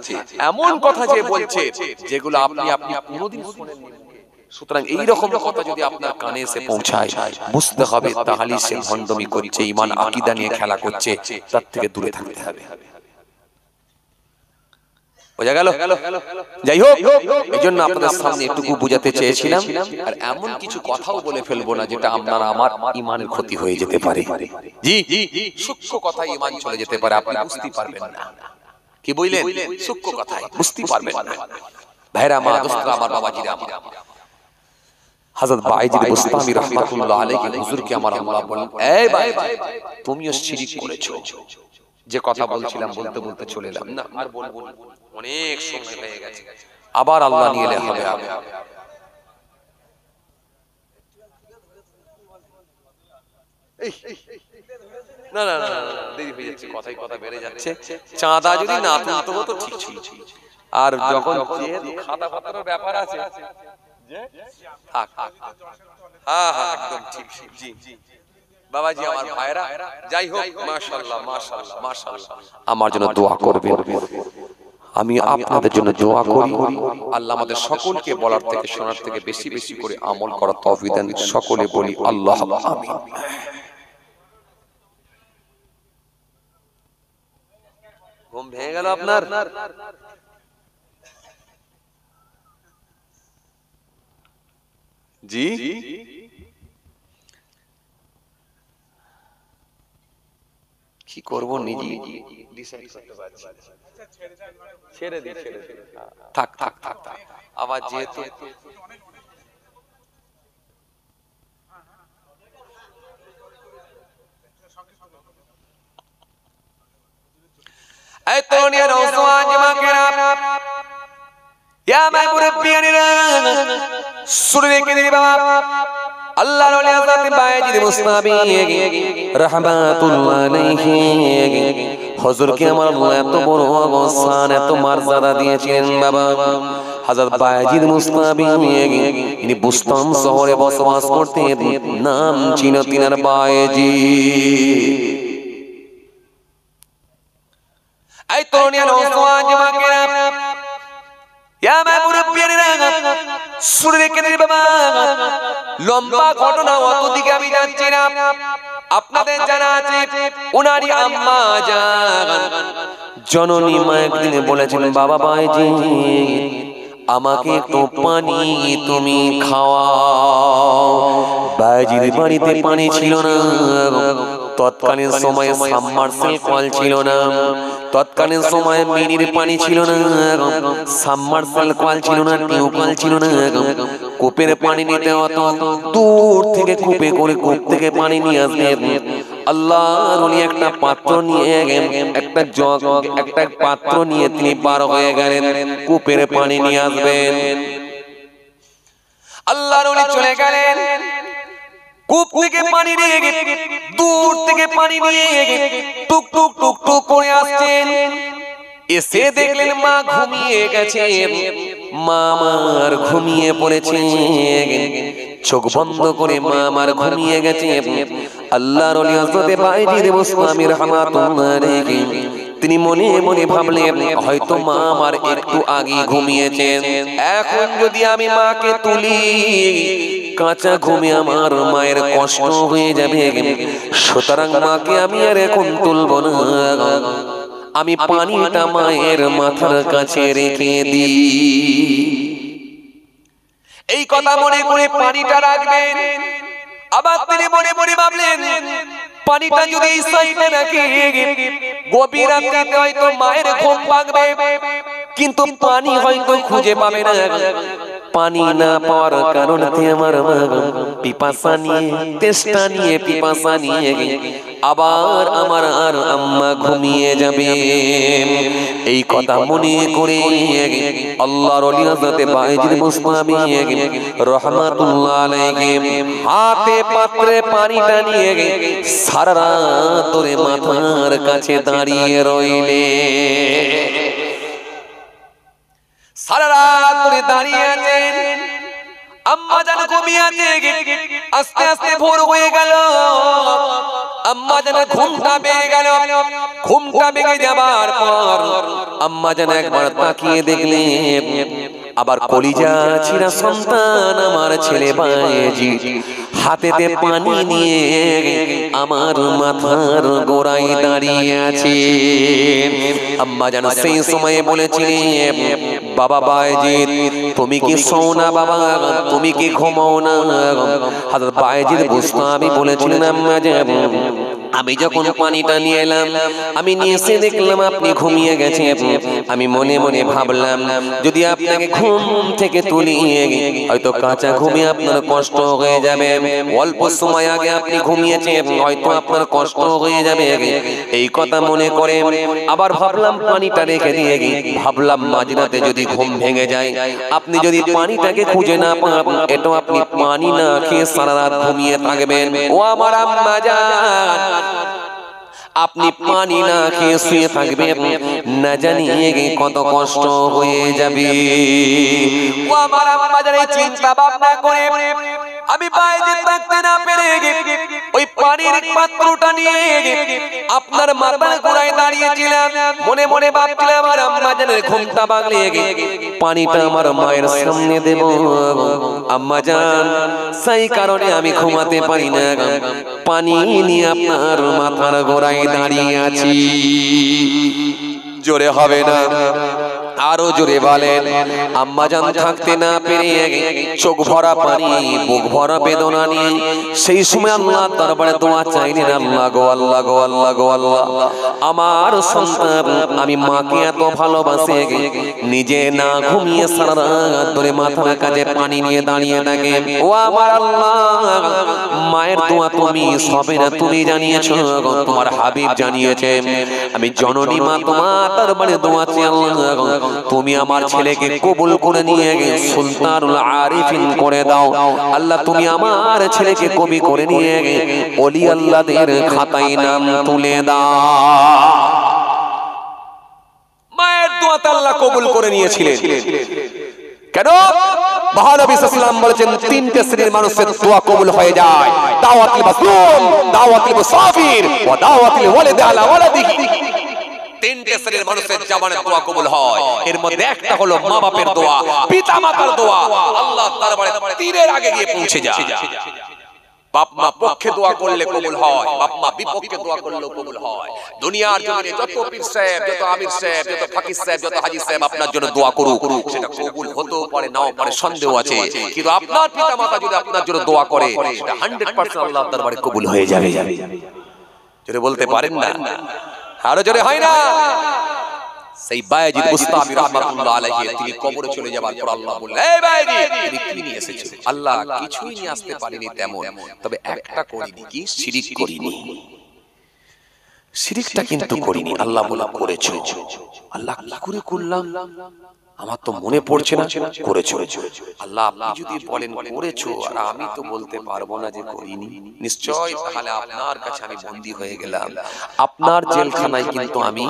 এমন কথা যে বলছে যেগুলো আপনি কোনোদিন শুনেননি। সুতরাং এইরকম কথা যদি আপনার কানে এসে পৌঁছায়, বুঝতে হবে তাহলে সে ভণ্ডামি করছে, ঈমান আকীদা নিয়ে খেলা করছে, তার থেকে দূরে থাকতে হবে। বোঝা গেল? যাই হোক, এইজন্য আপনাদের সামনে একটুকু বুঝাতে চেয়েছিলাম। আর এমন কিছু কথাও বলে ফেলবো না যেটা আপনার আমার ঈমানের ক্ষতি হয়ে যেতে পারে। জি, সূক্ষ্ম কথা ঈমান চলে যেতে পারে, আপনি বুঝতে পারবেন না। কি বললেন? সূক্ষ্ম কথাই বুঝতে পারবেন না। ভাইরা মা, দোস্তরা আমার, বাবাজিরা আমার, হযরত বায়েজিদ বুস্তামি রাহমাতুল্লাহ আলাইহি হুজুরকে আমার আল্লাহ বলেন, এই ভাই, তুমিও শিরক করেছো। যে কথা বলছিলাম বলতে বলতে চলে এলাম না, আর বলবো না, অনেক সময় হয়ে গেছে, আবার আল্লাহ নিয়ে এলে হবে। না না না, দেরি হয়ে যাচ্ছে, কথাই কথা বেড়ে যাচ্ছে। চাঁদা যদি না তুলতে হতো ঠিক ছিল, আর যখন যেহেতু খাতা খাতার ব্যাপার আছে, একদম ঠিক। জি বাবাজি, আমার ভাইরা, যাই হোক, মাশাআল্লাহ মাশাআল্লাহ মাশাআল্লাহ, আমার জন্য দোয়া করবেন, আমি আপনাদের জন্য দোয়া করি। আল্লাহ আমাদের সকলকে বলার থেকে শোনার থেকে বেশি বেশি করে আমল করার তৌফিক দেন। সকলে বলি আল্লাহুম্মা আমিন। ঘুম ভেঙে গেল আপনার? জি, কি করব নিজে ডিসাইড করতে পারছি। ছেড়ে দিই, থাক থাক থাক থাক। আবার যেহেতু এই তরুণীরা, নওজওয়ান যুবকেরা, ইয়া মুরব্বিয়ানিরা, শুনে রেখে দিন বাবা, আল্লাহর ওলি হযরত বায়েজিদ বুস্তামি রাহমাতুল্লাহ আলাইহি হুজুরকে আমার আল্লাহ এত বড় অবস্থান, এত মর্যাদা দিয়েছিলেন বাবা। হযরত বায়েজিদ বুস্তামি ইনি বুস্তাম শহরে বসবাস করতেন, নাম ছিল তিনার বায়েজিদ। এই তরুণীরা নওজোয়ান যুবকেরা ইয়া মা মুরব্বিয়ারা শুনে রেখে দিন বাবা লম্বা ঘটনা অত দিকে আমি যাচ্ছি না আপনাদের জানা আছে উনারি আম্মা জান জননী মা একদিন বলেছেন বাবা ভাইজি আমাকে একটু পানি তুমি খাওয়াও ভাইজির বাড়িতে পানি ছিল না তৎকালীন সময়ে সাবমার্সেল কল ছিল না তৎকালীন সময়ে মিনির পানি ছিল না সাবমার্সেল কল ছিল না টিউবওয়েল ছিল না কূপের পানি নিতে হতো দূর থেকে কূপে করে কূপ থেকে পানি নিয়ে আসবেন আল্লাহর ওলি একটা পাত্র নিয়ে একটা জগ একটা পাত্র নিয়ে তিনি পার হয়ে গেলেন কূপের পানি নিয়ে আসবেন আল্লাহর ওলি চলে গেলেন কূপ থেকে পানি নিয়ে দূর থেকে পানি নিয়ে টুক টুক টুক টুক করে আসছেন এসে দেখলেন মা ঘুমিয়ে গেছে মা আমার ঘুমিয়ে পড়েছে চোখ বন্ধ করে মা আমার ঘুমিয়ে গেছে আল্লাহর ওলি হযরত বাইজিদ বুস্তামি রাহমাতুল্লাহ আলাইহি তিনি মনে মনে ভাবলেন হয়তো মা আমার একটু আগে ঘুমিয়েছেন এখন যদি আমি মাকে তুলি কাঁচা ঘুমে আমার মায়ের কষ্ট হয়ে যাবে সুতরাং মাকে আমি আর এখন তুলব না আমি পানিটা মায়ের মাথার কাছে রেখে দিই এই কথা মনে করে পানিটা রাখবেন আবার তিনি মনে মনে ভাবলেন পানিটা যদি এই সাইডে রাখি গভীর রাতে হয়তো মায়ের ঘুম ভাঙবে কিন্তু পানি হয়তো খুঁজে পাবে না পানি না পাওয়ার কারণে আমার মা পিপাসা নিয়ে তেষ্টা নিয়ে পিপাসা নিয়ে আবার আমার আর আম্মা ঘুমিয়ে যাবে এই কথা মনে করে আল্লাহর ওলি হযরত বাইজিদ বুস্তামি রাহমাতুল্লাহ আলাইহি হাতে পাত্রে পানিটা নিয়ে সারা রাত ধরে মাথার কাছে দাঁড়িয়ে রইলে সারা রাত ধরে দাঁড়িয়ে আছেন আম্মা জান ঘুমিয়ে আছে আস্তে আস্তে ভোর হয়ে গেল আম্মা জান ঘুমটা ভেঙে গেল ঘুমটা ভেঙে যাবার পর আম্মা জান একবার তাকিয়ে দেখলেন আবার কলিজা ছিঁড়া সন্তান আমার ছেলে বাইজিদ হাতেতে পানি নিয়ে আমার মাথার গোড়ায় দাঁড়িয়ে আছে আম্মা জান সেই সময়ে বলেছিলেন বাবা বাইজিদ তুমি কি শোও না বাবা তুমি কি ঘুমাও না হযরত বাইজিদ বুস্তামি বলেছিলেন আম্মা জান আমি যখন পানিটা নিয়ে এলাম আমি নিয়ে এসে দেখলাম আপনি ঘুমিয়ে গেছেন আমি মনে মনে ভাবলাম যদি আপনাকে ঘুম থেকে তুলি হয়তো কাঁচা ঘুমে আপনার কষ্ট হয়ে যাবে অল্প সময় আগে আপনি ঘুমিয়েছেন হয়তো আপনার কষ্ট হয়ে যাবে এই কথা মনে করে আবার ভাবলাম পানিটা রেখে দিয়ে ভাবলাম মাঝরাতে যদি ঘুম ভেঙে যায় আপনি যদি পানিটাকে খুঁজে না পান এটা আপনি পানি না খেয়ে সারা রাত ঘুমিয়ে থাকবেন ও আমার আম্মা জান আপনি পানি না খেয়ে শুয়ে থাকবেন না জানিয়ে কত কষ্ট হয়ে যাবে ও আমার আম্মা জান চিন্তা ভাবনা করে আমি বাইরে থাকতে না পেরে ওই পানির পাত্রটা নিয়ে আপনার মাথার গোড়ায় দাঁড়িয়েছিলাম মনে মনে ভাবছিলাম আমার আম্মা জানের ঘুমটা ভাঙলে পানিটা আমার মায়ের সামনে দেব আম্মা জান সেই কারণে আমি ঘুমাতে পারি না পানি নিয়ে আপনার মাথার গোড়ায় দাঁড়িয়ে আছি জোরে হবে না আরো জোরে বলেন আম্মা জান থাকতে না পেরে চোখ ভরা পানি বুক ভরা বেদনা নিয়ে সেই সময় আল্লাহর দরবারে দোয়া চাইলেন আল্লাহ গো আল্লাহ গো আল্লাহ গো আল্লাহ আমার সন্তান আমি মাকে এত ভালোবাসে নিজে না ঘুমিয়ে সারা রাত ধরে মাথার কাছে পানি নিয়ে দাঁড়িয়ে থাকে ও আমার আল্লাহ মায়ের দোয়া তুমি সবে না তুমি জানিয়েছো তোমার হাবিব জানিয়েছে আমি জননী মা তোমার দরবারে দোয়া চাই আল্লাহ তুমি আমার ছেলেকে কবুল করে নিয়ে সুলতানুল আরিফিন করে দাও আল্লাহ তুমি আমার ছেলেকে কবি করে নিয়ে ওলি আল্লাহদের খাতায় নাম তুলে দাও মায়ের দোয়াতে আল্লাহ কবুল করে নিয়েছিলেন কেন মহানবী সাল্লাল্লাহু আলাইহি ওয়াসাল্লাম বলেছেন তিনটে শ্রেণীর মানুষের দোয়া কবুল হয়ে যায় দাওয়াতুল মাসলুম দাওয়াতুল মুসাফির ওয়া দাওয়াতুল ওয়ালিদ আলা ওয়ালাদিহি তিনটে শ্রেণীর মানুষের জবানের দোয়া কবুল হয়। এর মধ্যে একটা হলো মা বাপের দোয়া, পিতা মাতার দোয়া আল্লাহর দরবারে তীরের আগে গিয়ে পৌঁছে যায়। বাপ মা পক্ষে দোয়া করলে কবুল হয়, বাপ মা বিপক্ষে দোয়া করলেও কবুল হয়। দুনিয়ার জমিনে যত পীর সাহেব, যত আমির সাহেব, যত ফকির সাহেব, যত হাজী সাহেব আপনার জন্য দোয়া করুক, সেটা কবুল হতেও পারে নাও পারে, সন্দেহ আছে। কিন্তু আপনার পিতা মাতা যদি আপনার জন্য দোয়া করে সেটা 100% আল্লাহর দরবারে কবুল হয়ে যাবে। জোরে বলতে পারেন না? আরো জোরে হয় না? সেই বায়েজিদ বুস্তামি রাহমাতুল্লাহ আলাইহি তিনি কবরে চলে যাবার পর আল্লাহ বললেন, এই বায়েজিদ তুমি কি নিয়ে এসেছো? আল্লাহ কিছুই নিয়ে আসতে পারিনি তেমন, তবে একটা করিনি, কি শিরিক করিনি। শিরিকটা কিন্তু করিনি। আল্লাহ বলে করেছো। আল্লাহ কি করে করলাম আমার তো মনে পড়ছে না। করেছো। আল্লাহ আপনি যদি বলেন করেছো আর আমি তো বলতে পারবো না যে করিনি, নিশ্চয় তাহলে আপনার কাছে আমি বন্দী হয়ে গেলাম, আপনার জেলখানায় কিন্তু আমি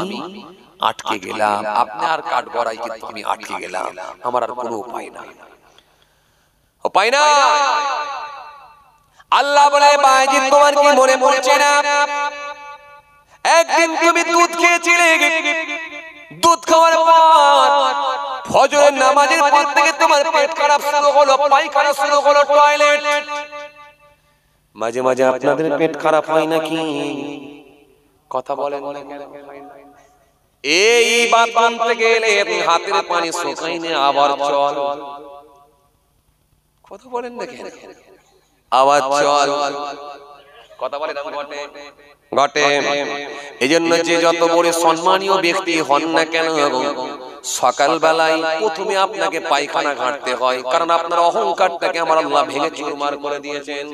আটকে গেলাম, আপনার কাঠগড়ায় কিন্তু আমি আটকে গেলাম, আমার আর কোনো উপায় নাই। উপায় না। আল্লাহ বলে, বায়েজিদ তোমার কি মনে পড়ছে না একদিন তুমি দুধ খেয়েছিলে, দুধ খাওয়ার পর ফজরের নামাজের পর থেকে তোমার পেট খারাপ শুরু হলো, পায়খানা শুরু হলো, টয়লেট। মাঝে মাঝে আপনাদের পেট খারাপ হয় নাকি? কথা বলেন না কেন? এই বাত মানতে গেলে হাতের পানি শুকাইনে আবার চল। কথা বলেন না কেন? আবার চল। কথা বলেন ঘটে। এজন্য যে যত বড় সম্মানীয় ব্যক্তি হন না কেন, সকাল বেলায় প্রথমে আপনাকে পায়খানা ঘাঁটতে হয়, কারণ আপনার অহংকারটাকে আমার আল্লাহ ভেঙে চুরমার করে দিয়েছেন।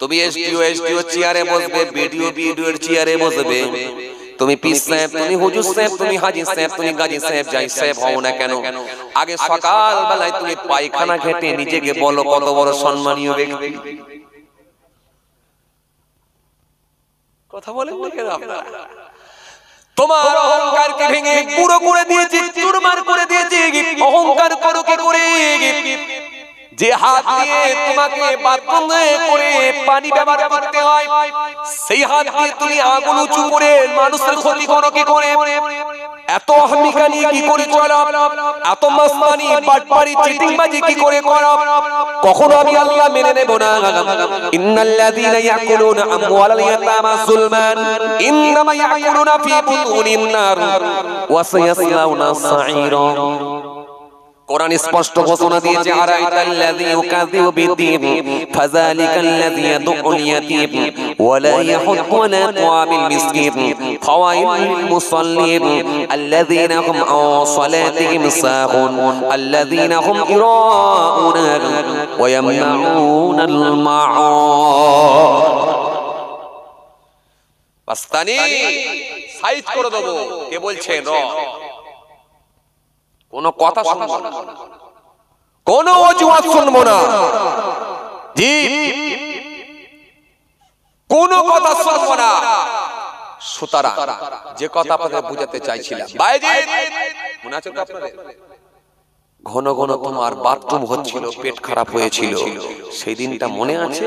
তুমি এসডিও চেয়ারে বসবে, বিডিওর চেয়ারে বসবে, তুমি পীর সাহেব, তুমি হুজুর সাহেব, তুমি হাজী সাহেব, তুমি গাজী সাহেব, যাই সাহেব হও না কেন, আগে সকাল বেলায় তুমি পায়খানা ঘেঁটে নিজেকে বলো কত বড় সম্মানীয় ব্যক্তি। কথা বলেন না কেন আপনারা? তোমার অহংকারকে ভেঙে পুরো করে দিয়েছি, চুরমার করে দিয়েছি। অহংকার করো কি করে? যে হাত দিয়ে তোমাকে বাথরুমে করে পানি ব্যবহার করতে হয়, সেই হাত দিয়ে তুমি আগুন উঁচু করে মানুষের ক্ষতি করো কি করে? এত অহমিকানি কি করে চলো? এত মাস্তানি, বাটপারি, চিটিংবাজি কি করে করো? কখনো আমি আল্লাহ মেনে নেব না। ইন্নাল্লাযীনা ইয়াকুলুনা আমওয়ালাল ইয়াতামা যুলমান ইন্নামা ইয়াকুলুনা ফী বুতুনিন নার ওয়া সায়াসলাউনা সাঈরা। কোরআন স্পষ্ট ঘোষণা দিয়েছে, আরাইতাল্লাযী ইউকাযযিবু বিদ্দীন ফাযালিকাল্লাযী ইয়াদউল ইয়াতীম ওয়া লা ইয়াহুদ্দু আলা তুআমিল মিসকিন ফাওয়াইলুল মুসাল্লিন আল্লাযীনা হুম আন সালাতিহিম সাহুন আল্লাযীনা হুম ইরাউনা ওয়া ইয়ামনাউনাল মাউন। বাস্তানি সাইজ করে দেব। কে বলছে? র কোন কথা শুনবো না, কোন অজুহাত শুনবো না, জি কোন কথা শুনবো না। সুতরাং যে কথা আপনাদের বুঝাতে চাইছিলাম, বায়েজিদ মনে আছে আপনাদের? ঘন ঘন তোমার বাথরুম হচ্ছিল, পেট খারাপ হয়েছিল, সেই দিনটা মনে আছে?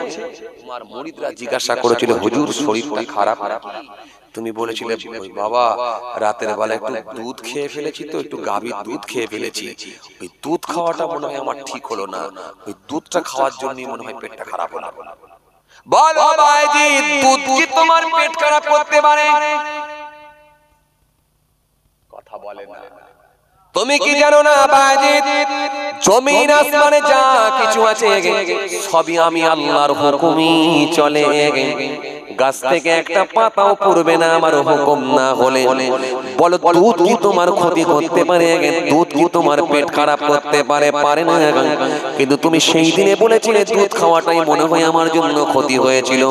তোমার মুরিদরা জিজ্ঞাসা করেছিল, হুজুর শরীরটা খারাপ, তুমি বলেছিলে বাবা রাতের বেলা একটু দুধ খেয়ে ফেলেছি, তো একটু গাভীর দুধ খেয়ে ফেলেছি, ওই দুধ খাওয়াটা মনে হয় আমার ঠিক হলো না, ওই দুধটা খাওয়ার জন্যই মনে হয় পেটটা খারাপ হলো। বলো বায়েজিদ, দুধ কি তোমার পেট খারাপ করতে পারে? কথা বলে না। তুমি কি জানো না বায়েজিদ, জমিন আসমানে যা কিছু আছে সবই আমি আল্লাহর হুকুমই চলে। গাছ থেকে একটা পাতাও পড়বে না আমার হুকুম না হলে। বলো দুধ কি তোমার ক্ষতি করতে পারে? দুধ কি তোমার পেট খারাপ করতে পারে? পারে না। কিন্তু তুমি সেই দিনে বলেছিলে দুধ খাওয়াটাই মনে হয় আমার জন্য ক্ষতি হয়েছিল,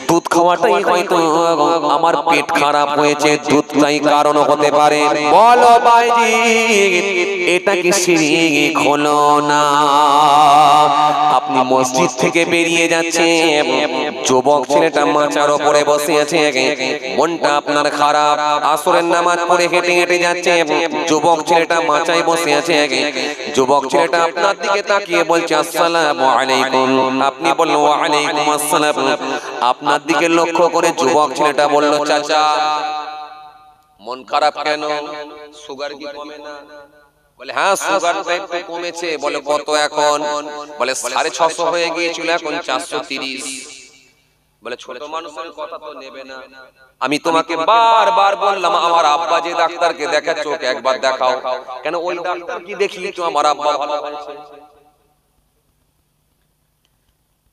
দুধ খাওয়াটাই হয়তো আমার পেট খারাপ হয়েছে, দুধটাই কারণ হতে পারে। বলো বায়েজিদ, এটা কি শিরক হলো না? আপনি মসজিদ থেকে বেরিয়ে যাচ্ছেন, যুবক ছেলেটা মাচার উপরে বসে আছে, মনটা আপনার খারাপ, আসরের নামাজ পড়ে হেঁটে হেঁটে যাচ্ছে, যুবক ছেলেটা মাচায় বসে আছে, যুবক ছেলেটা আপনার দিকে তাকিয়ে বলছে আসসালামু আলাইকুম, আপনি বললেন ওয়া আলাইকুম আসসালাম। আপনার দিকে লক্ষ্য করে যুবক ছেলেটা বলল চাচা মন খারাপ কেন? সুগার কি কমে না? বলে হ্যাঁ সুগারটা একটু কমেছে। বলে কত এখন? বলে 650 হয়ে গিয়েছিল, এখন 430। বলে ছোট মানুষের কথা তো নেবে না। আমি তোমাকে বারবার বললাম আমার আব্বা যে ডাক্তারকে দেখাচ্ছ ওকে একবার দেখাও। কেন? ওই ডাক্তার কি দেখি তো আমার আব্বা ভালো হয়েছে।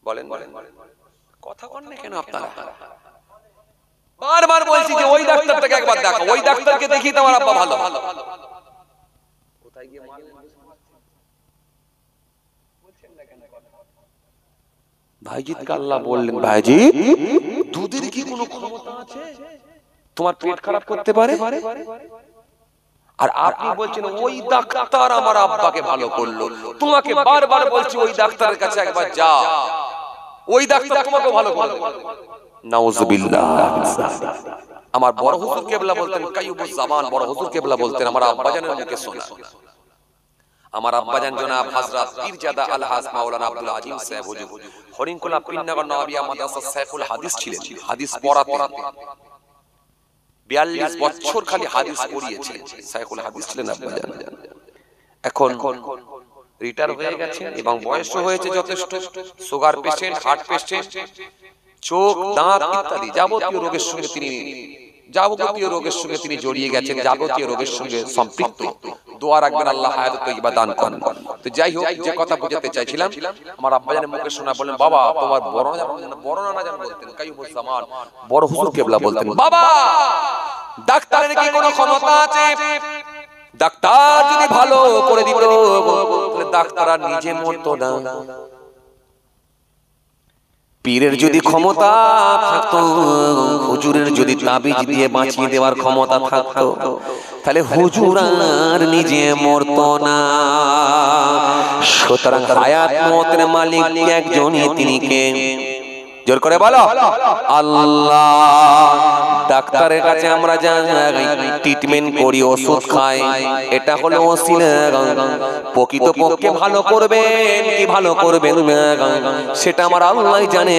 বলেন কথা বলেন না কেন আপনারা? বারবার বলছি যে ওই ডাক্তারটাকে একবার দেখাও, ওই ডাক্তারকে দেখি তো আমার আব্বা ভালো। কোথায় গিয়ে মারলেন? ভাইজিৎ আল্লাহ বললেন, ভাইজি দুধের কি কোনো ক্ষমতা আছে তোমার পেট খারাপ করতে পারে? আর আপনি বলছেন ওই ডাক্তার আমার আব্বাকে ভালো করলো। তোমাকে বারবার বলছি ওই ডাক্তারের কাছে একবার যা, ওই ডাক্তার তোমাকে ভালো করলো। নাউজুবিল্লাহ। আমার বড় হুজুর কেবলা বলতেন, কাইয়ুবুজ জামান বড় হুজুর কেবলা বলতেন, আমার আব্বাজানের মুখে শোনা। আমার আব্বাজান জনাব হযরত পীরজাদা আলহাজ মাওলানা আব্দুল আজিম সাহেব হুজুর হরিণখোলা পীরনগর নওয়াবিয়া মাদ্রাসা সাইফুল হাদিস ছিলেন। হাদিস পড়াতেন, 42 বছর খালি হাদিস পড়িয়েছেন। সাইফুল হাদিস ছিলেন আব্বাজান। এখন রিটায়ার হয়ে গেছেন এবং বয়সও হয়েছে যথেষ্ট। সুগার পেশেন্ট, হার্ট পেশেন্ট, চোখ, দাঁত ইত্যাদি যাবতীয় রোগের সঙ্গে তিনি জড়িয়ে গেছেন, যাবতীয় রোগের সঙ্গে সম্পৃক্ত। দোয়া রাখবেন আল্লাহ হায়াত তৈয়বা দান করেন। তো যাই হোক, যে কথা বোঝাতে চাইছিলাম, আমার আব্বাজানের মুখে শোনা বলেন, বাবা তোমার বড় নানা জান বলতেন, কাইয়ুবুজ জামান বড় হুজুর কেবলা বলতেন, বাবা ডাক্তারের কি কোনো ক্ষমতা আছে? ডাক্তার যদি ভালো করে দিত তাহলে ডাক্তার আর নিজে মরতো না। পীরের যদি ক্ষমতা থাকতো, হুজুরের যদি তাবিজ দিয়ে বাঁচিয়ে দেওয়ার ক্ষমতা থাকতো, তাহলে হুজুর আর নিজে মরতো না। সুতরাং হায়াত মওতের মালিক একজনই, তিনি কে? জোর করে বলো আল্লাহ। ডাক্তারের কাছে আমরা যাই, ট্রিটমেন্ট করি, ওষুধ খাই, এটা হলো ওসিলা। প্রকৃতপক্ষে ভালো করবেন কি ভালো করবেন না সেটা আমার আল্লাহই জানে,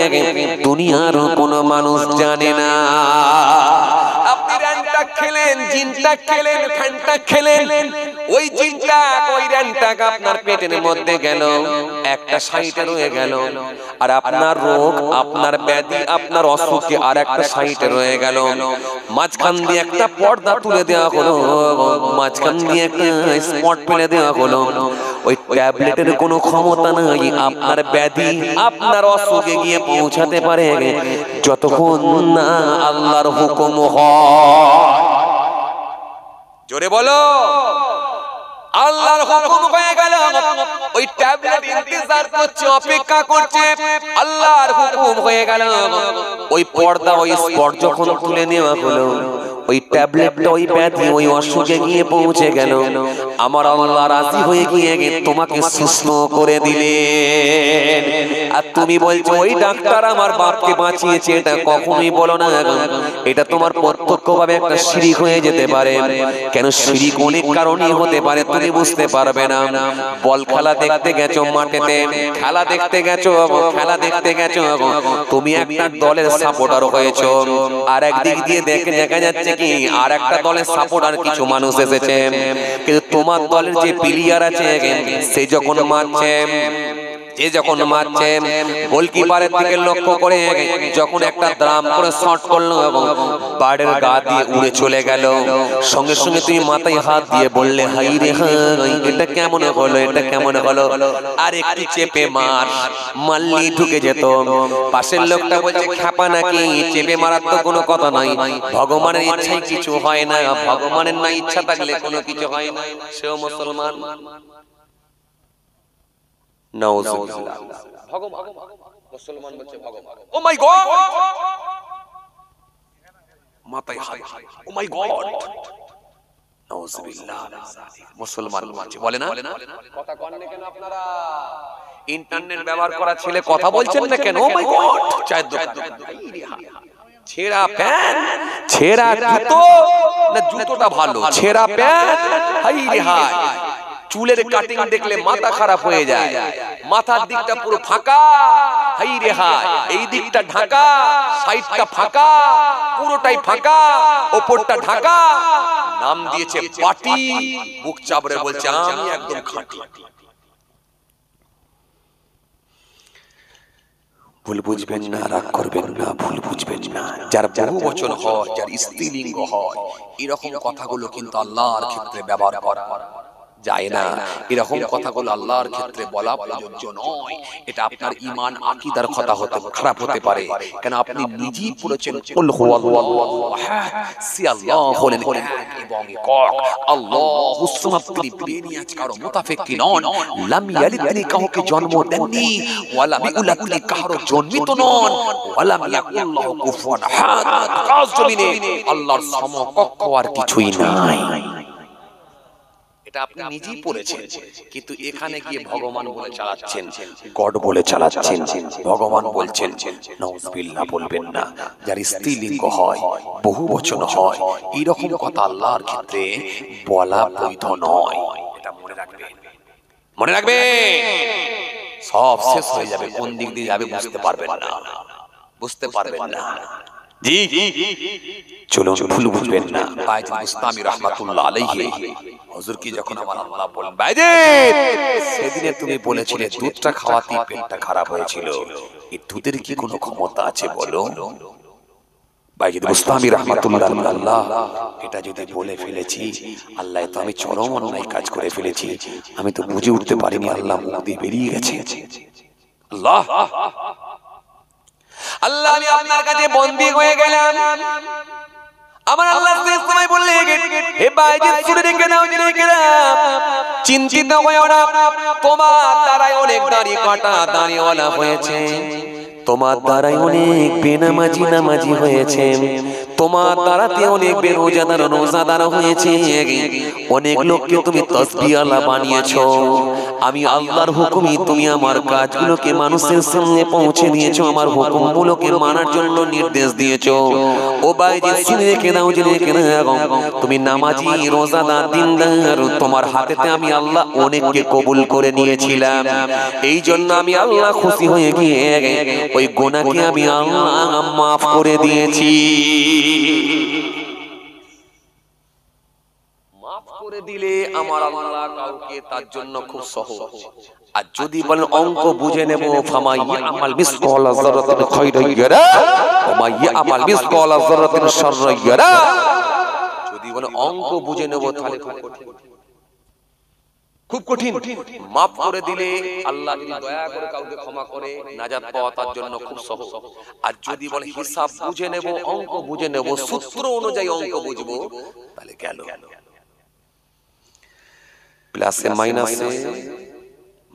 দুনিয়ার কোনো মানুষ জানে না। আপনি র্যানটা খেলেন, জিনটা খেলেন, ফ্যানটা খেলেন, ওই জিনটা ওই র্যানটা আপনার পেটের মধ্যে গেল, একটা সাইডে রয়ে গেল। আর আপনার রোগ, আপনার ব্যাধি, আপনার অসুখে আর একটা সাইডে রয়ে গেল। মাঝখান দিয়ে একটা পর্দা তুলে দেওয়া হলো, মাঝখান দিয়ে একটা স্পট ফেলে দেওয়া হলো। ওই ট্যাবলেটের কোনো ক্ষমতা নাই আপনার ব্যাধি, আপনার অসুখে গিয়ে পৌঁছাতে পারে যতক্ষণ না আল্লাহর হুকুম হয়। জোরে বলো আল্লাহর হুকুম হয়ে গেল, ওই ট্যাবলেট ইন্তজার করছে, অপেক্ষা করছে। আল্লাহর হুকুম হয়ে গেল, ওই পর্দা, ওই স্পট যখন তুলে নেওয়া হলো, ওই ট্যাবলেটটা ওই ব্যাধি, ওই অসুখে গিয়ে পৌঁছে গেল। আমার আল্লাহ রাজি হয়ে গিয়ে তোমাকে সুস্থ করে দিলেন। আর তুমি বলছো ওই ডাক্তার আমার বাপকে বাঁচিয়েছে, এটা কখনোই বলো না। এটা তোমার প্রত্যক্ষভাবে একটা শিরক হয়ে যেতে পারে। কেন শিরক? অনেক কারণেই হতে পারে, তুমি বুঝতে পারবে না। বল খেলা দেখতে গেছো মাঠেতে, খেলা দেখতে গেছো, তুমি একটা দলের সাপোর্টার হয়েছো, আর একদিক দিয়ে দেখা যাচ্ছে কি আর একটা দলের সাপোর্টার কিছু মানুষ এসেছে, কিন্তু তোমার দলের যে প্লেয়ার আছে সে যখন মারছে, গোলকিপারের দিকে লক্ষ্য করে যখন একটা ড্রাম করে শট করলো এবং বাড়ির গা দিয়ে উড়ে চলে গেল, সঙ্গে সঙ্গে তুমি মাথায় হাত দিয়ে বললে, হাই রে হাই, এটা কেমন হলো, এটা কেমন হলো? আর একটু চেপে মারলি ঢুকে যেত। পাশের লোকটা বলছে, খ্যাপা নাকি, চেপে মারার তো কোনো কথা নাই, ভগবানের ইচ্ছায় কিছু হয় না, ভগবানের না ইচ্ছা থাকলে কোনো কিছু হয় না। সেও মুসলমান। নাউজুবিল্লাহ। ভগবান, মুসলমান বলছে ভগবান। ও মাই গড, মাথায় হাত, ও মাই গড, নাউজুবিল্লাহ। মুসলমান বলে না? কথা কন না কেন আপনারা? ইন্টারনেট ব্যবহার করা ছেলে কথা বলছেন না কেন? ও মাই গড, চায়ের দোকান, ছেঁড়া প্যান্ট, ছেঁড়া জুতো, না জুতোটা ভালো, ছেঁড়া প্যান্ট, হাই রে হাই। চুলের কাটিং দেখলে মাথা খারাপ হয়ে যায়, মাথার দিকটা পুরো ফাঁকা, হাই রে হাই, এই দিকটা ঢাকা, সাইডটা ফাঁকা, পুরোটাই ফাঁকা, ওপরটা ঢাকা, নাম দিয়েছে পাটি। বুক চাপড়ে বলছে আমি একদম খাঁটি। ভুল বুঝবেন না, রাগ করবেন না, ভুল বুঝবেন না। যার বহু বচন হয়, যার স্ত্রীলিঙ্গ হয়, এরকম কথাগুলো কিন্তু আল্লাহর ক্ষেত্রে ব্যবহার করা যায় না। এরকম কথাগুলো আল্লাহর ক্ষেত্রে বলা প্রযোজ্য নয়। এটা আপনার ঈমান আকীদার কথা হতে খারাপ হতে পারে। কেন আপনি নিজেই পড়েছেন কুল হুয়াল্লাহু আহাদ, সি আল্লাহ হলেন এক এবং একক, আল্লাহুস সামাদ, তিনি বেনিয়াজ কারো মুতাফাক্কি নন, লাম ইয়ালিদ, তিনি কাউকে জন্ম দেননি, ওয়া লাম ইউলাদ, তিনি কারো জন্মিত নন, ওয়া লাম ইয়াকুল লাহু কুফুয়ান আহাদ। আকাশ জমিনে আল্লাহর সমকক্ষ আর কিছুই নাই। এটা আপনি নিজেই পড়েছেন, কিন্তু এখানে গিয়ে ভগবান বলে চালাচ্ছেন, গড বলে চালাচ্ছেন। ভগবান বলছেন নাউযুবিল্লাহ বলবেন না। যার স্ত্রীলিঙ্গ হয়, বহু বচন হয়, এইরকম কথা আল্লাহর ক্ষেত্রে বলা বৈধ নয়। এটা মনে রাখবেন, মনে রাখবেন। সব শেষ হয়ে যাবে, কোন দিক দিয়ে যাবে বুঝতে পারবেন না, বুঝতে পারবেন না। জি চলুন, ভুল বুঝবেন না। বাইজিদ বুস্তামি রাহমাতুল্লাহ আলাইহি হুজুর কি যখন আমার আল্লাহ বলেন, বাইজিদ সেদিনে তুমি বলেছিলে দুধটা খাওয়াতেই পেটটা খারাপ হয়েছিল, এই দুধের কি কোনো ক্ষমতা আছে বলো? বাইজিদ বুস্তামি রাহমাতুল্লাহ আল্লাহ, এটা যদি বলে ফেলেছি আল্লাহ, তো আমি চরম অন্যায় কাজ করে ফেলেছি, আমি তো বুঝে উঠতে পারিনি, আল্লাহ মুখ দিয়ে বেরিয়ে গেছে। আল্লাহ আল্লাহ আমি আপনার কাছে বন্দী হয়ে গেলাম। আমার আল্লাহ শেষ সময় বললে, হে বাইজিদ শুনে রেখে নাও, জেনে রেখে নাও, চিন্তিত হয়ো না, তোমার দ্বারাই অনেক দাড়ি কাটা দাড়িওয়ালা হয়েছে, তোমার দ্বারাই অনেক বেনামাজি নামাজি হয়েছে, তোমার দ্বারাতে অনেক বেরোজাদার রোজাদার হয়েছে, অনেক লোককে তুমি তাসবিহওয়ালা বানিয়েছো। আমি আল্লাহর হুকুমই তুমি আমার কাজগুলোকে মানুষের সামনে পৌঁছে দিয়েছো, আমার হুকুমগুলোকে মানার জন্য নির্দেশ দিয়েছো। ও বাইজিদ শুনে রেখে দাও, জেনে রেখে নাও, তুমি নামাজি রোজাদার দিনদার, তোমার হাতেতে আমি আল্লাহ অনেককে কবুল করে নিয়েছিলাম। এই জন্য আমি আল্লাহ খুশি হয়ে গিয়ে ওই গুনাহকে আমি আল্লাহ মাফ করে দিয়েছি। মাফ করে দিলে আমার আল্লাহ কাউকে তার জন্য খুব সহজ। আর যদি বলেন অঙ্ক বুঝে নেব, ফামা ইয়ামাল মিসকালা যারাতিন খায়রান ইয়ারা ওয়া মা ইয়ামাল মিসকালা যারাতিন শাররান ইয়ারা, যদি বলেন অঙ্ক বুঝে নেব তাহলে খুব কঠিন। মাফ করে দিলে আল্লাহ যদি দয়া করে কাউকে ক্ষমা করে নাজাত পাওয়া তার জন্য খুব সহজ। আর যদি বলে হিসাব বুঝে নেব, অঙ্ক বুঝে নেব, সূত্র অনুযায়ী অঙ্ক বুঝবো, তাহলে গেল প্লাসে মাইনাসে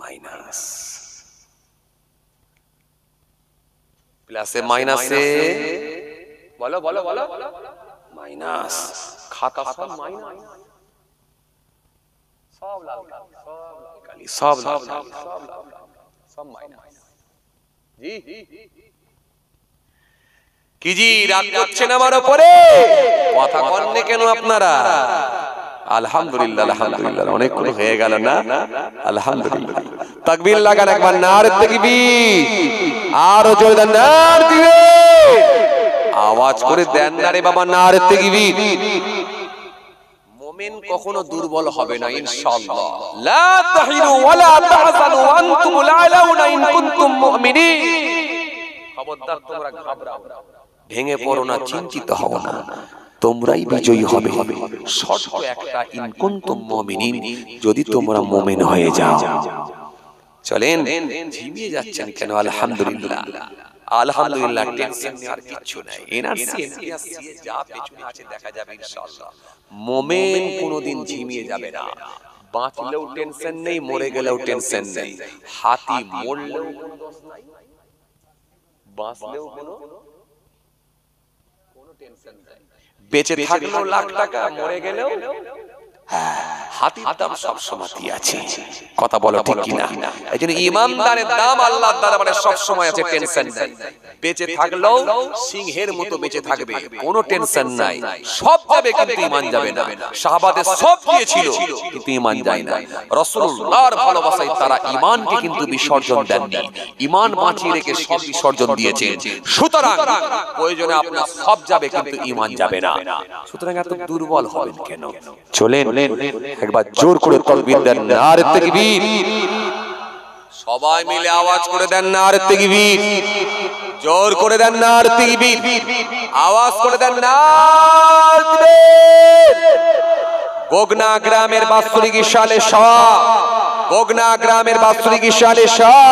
মাইনাস, প্লাসে মাইনাসে বলো বলো বলো মাইনাস, খাতা সব মাইনাস, সব লাল কালি, সব লাল কালি, সব মাইনাস। জি কি জি রাগ করছেন আমার উপরে? কথা বলনে কেন আপনারা? আলহামদুলিল্লাহ আলহামদুলিল্লাহ, অনেকক্ষণ হয়ে গেল না? আলহামদুলিল্লাহ, তাকবীর লাগান একবার, নারে তাকবীর, আরো জোরে দেন, নারে তাকবীর, আওয়াজ করে দেন না রে বাবা, নারে তাকবীর। মুমিন কখনো দুর্বল হবে না ইনশাআল্লাহ। লা তাহিনু ওয়া লা তাহজানু ওয়া আনতুমুল আ'লাউনা ইন কুনতুম মুমিনিন। খবরদার তোমরা ঘাবড়াও না, ভেঙে পড়ো না, চিন্তিত হও না, তোমরাই বিজয়ী হবে। শর্ত একটা, ইন কুনতুম মুমিনিন, যদি তোমরা মুমিন হয়ে যাও। চলেন, ঝিমিয়ে যাচ্ছেন কেন? আলহামদুলিল্লাহ আলহামদুলিল্লাহ, টেনশন নেওয়ার কিছু নাই। এনআরসি এনপিএসসি যা পেছনে আছে দেখা যাবে ইনশাআল্লাহ। মুমিন কোনোদিন ঝিমিয়ে যাবে না। বাঁচলেও টেনশন নেই, মরে গেলেও টেনশন নেই। হাতি মরলেও কোনো দোষ নাই, বাঁচলেও কোনো টেনশন নেই। বেঁচে থাকলেও লাখ টাকা, মরে গেলেও হাতির দাম সবসময় আছে, কথা বলো ঠিক কিনা? এই জন্য ইমানদারের দাম আল্লাহর দরবারে সবসময় আছে, টেনশন নাই। বেঁচে থাকলেও সিংহের মতো বেঁচে থাকবে, কোনো টেনশন নাই। সব যাবে কিন্তু ঈমান যাবে না। সাহাবাদের সব গিয়েছিল কিন্তু ঈমান যায় না। রাসূলুল্লাহর ভালোবাসায় তারা ঈমানকে কিন্তু বিসর্জন দেননি, ঈমান বাঁচিয়ে রেখে সব বিসর্জন দিয়েছেন। সুতরাং প্রয়োজনে আপনার সব যাবে কিন্তু ঈমান যাবে না। সুতরাং এত দুর্বল হবেন কেন? চলেন একবার জোর করে তাকবীর দেন, নারে তাকবীর। সবাই মিলে আওয়াজ করে দেন, নারে তাকবীর। জোর করে দেন, নারে তাকবীর। আওয়াজ করে দেন, নারে তাকবীর। বগনা গ্রামের বাৎসরিক সালে শাহ, বগনা গ্রামের বাৎসরিক সালে শাহ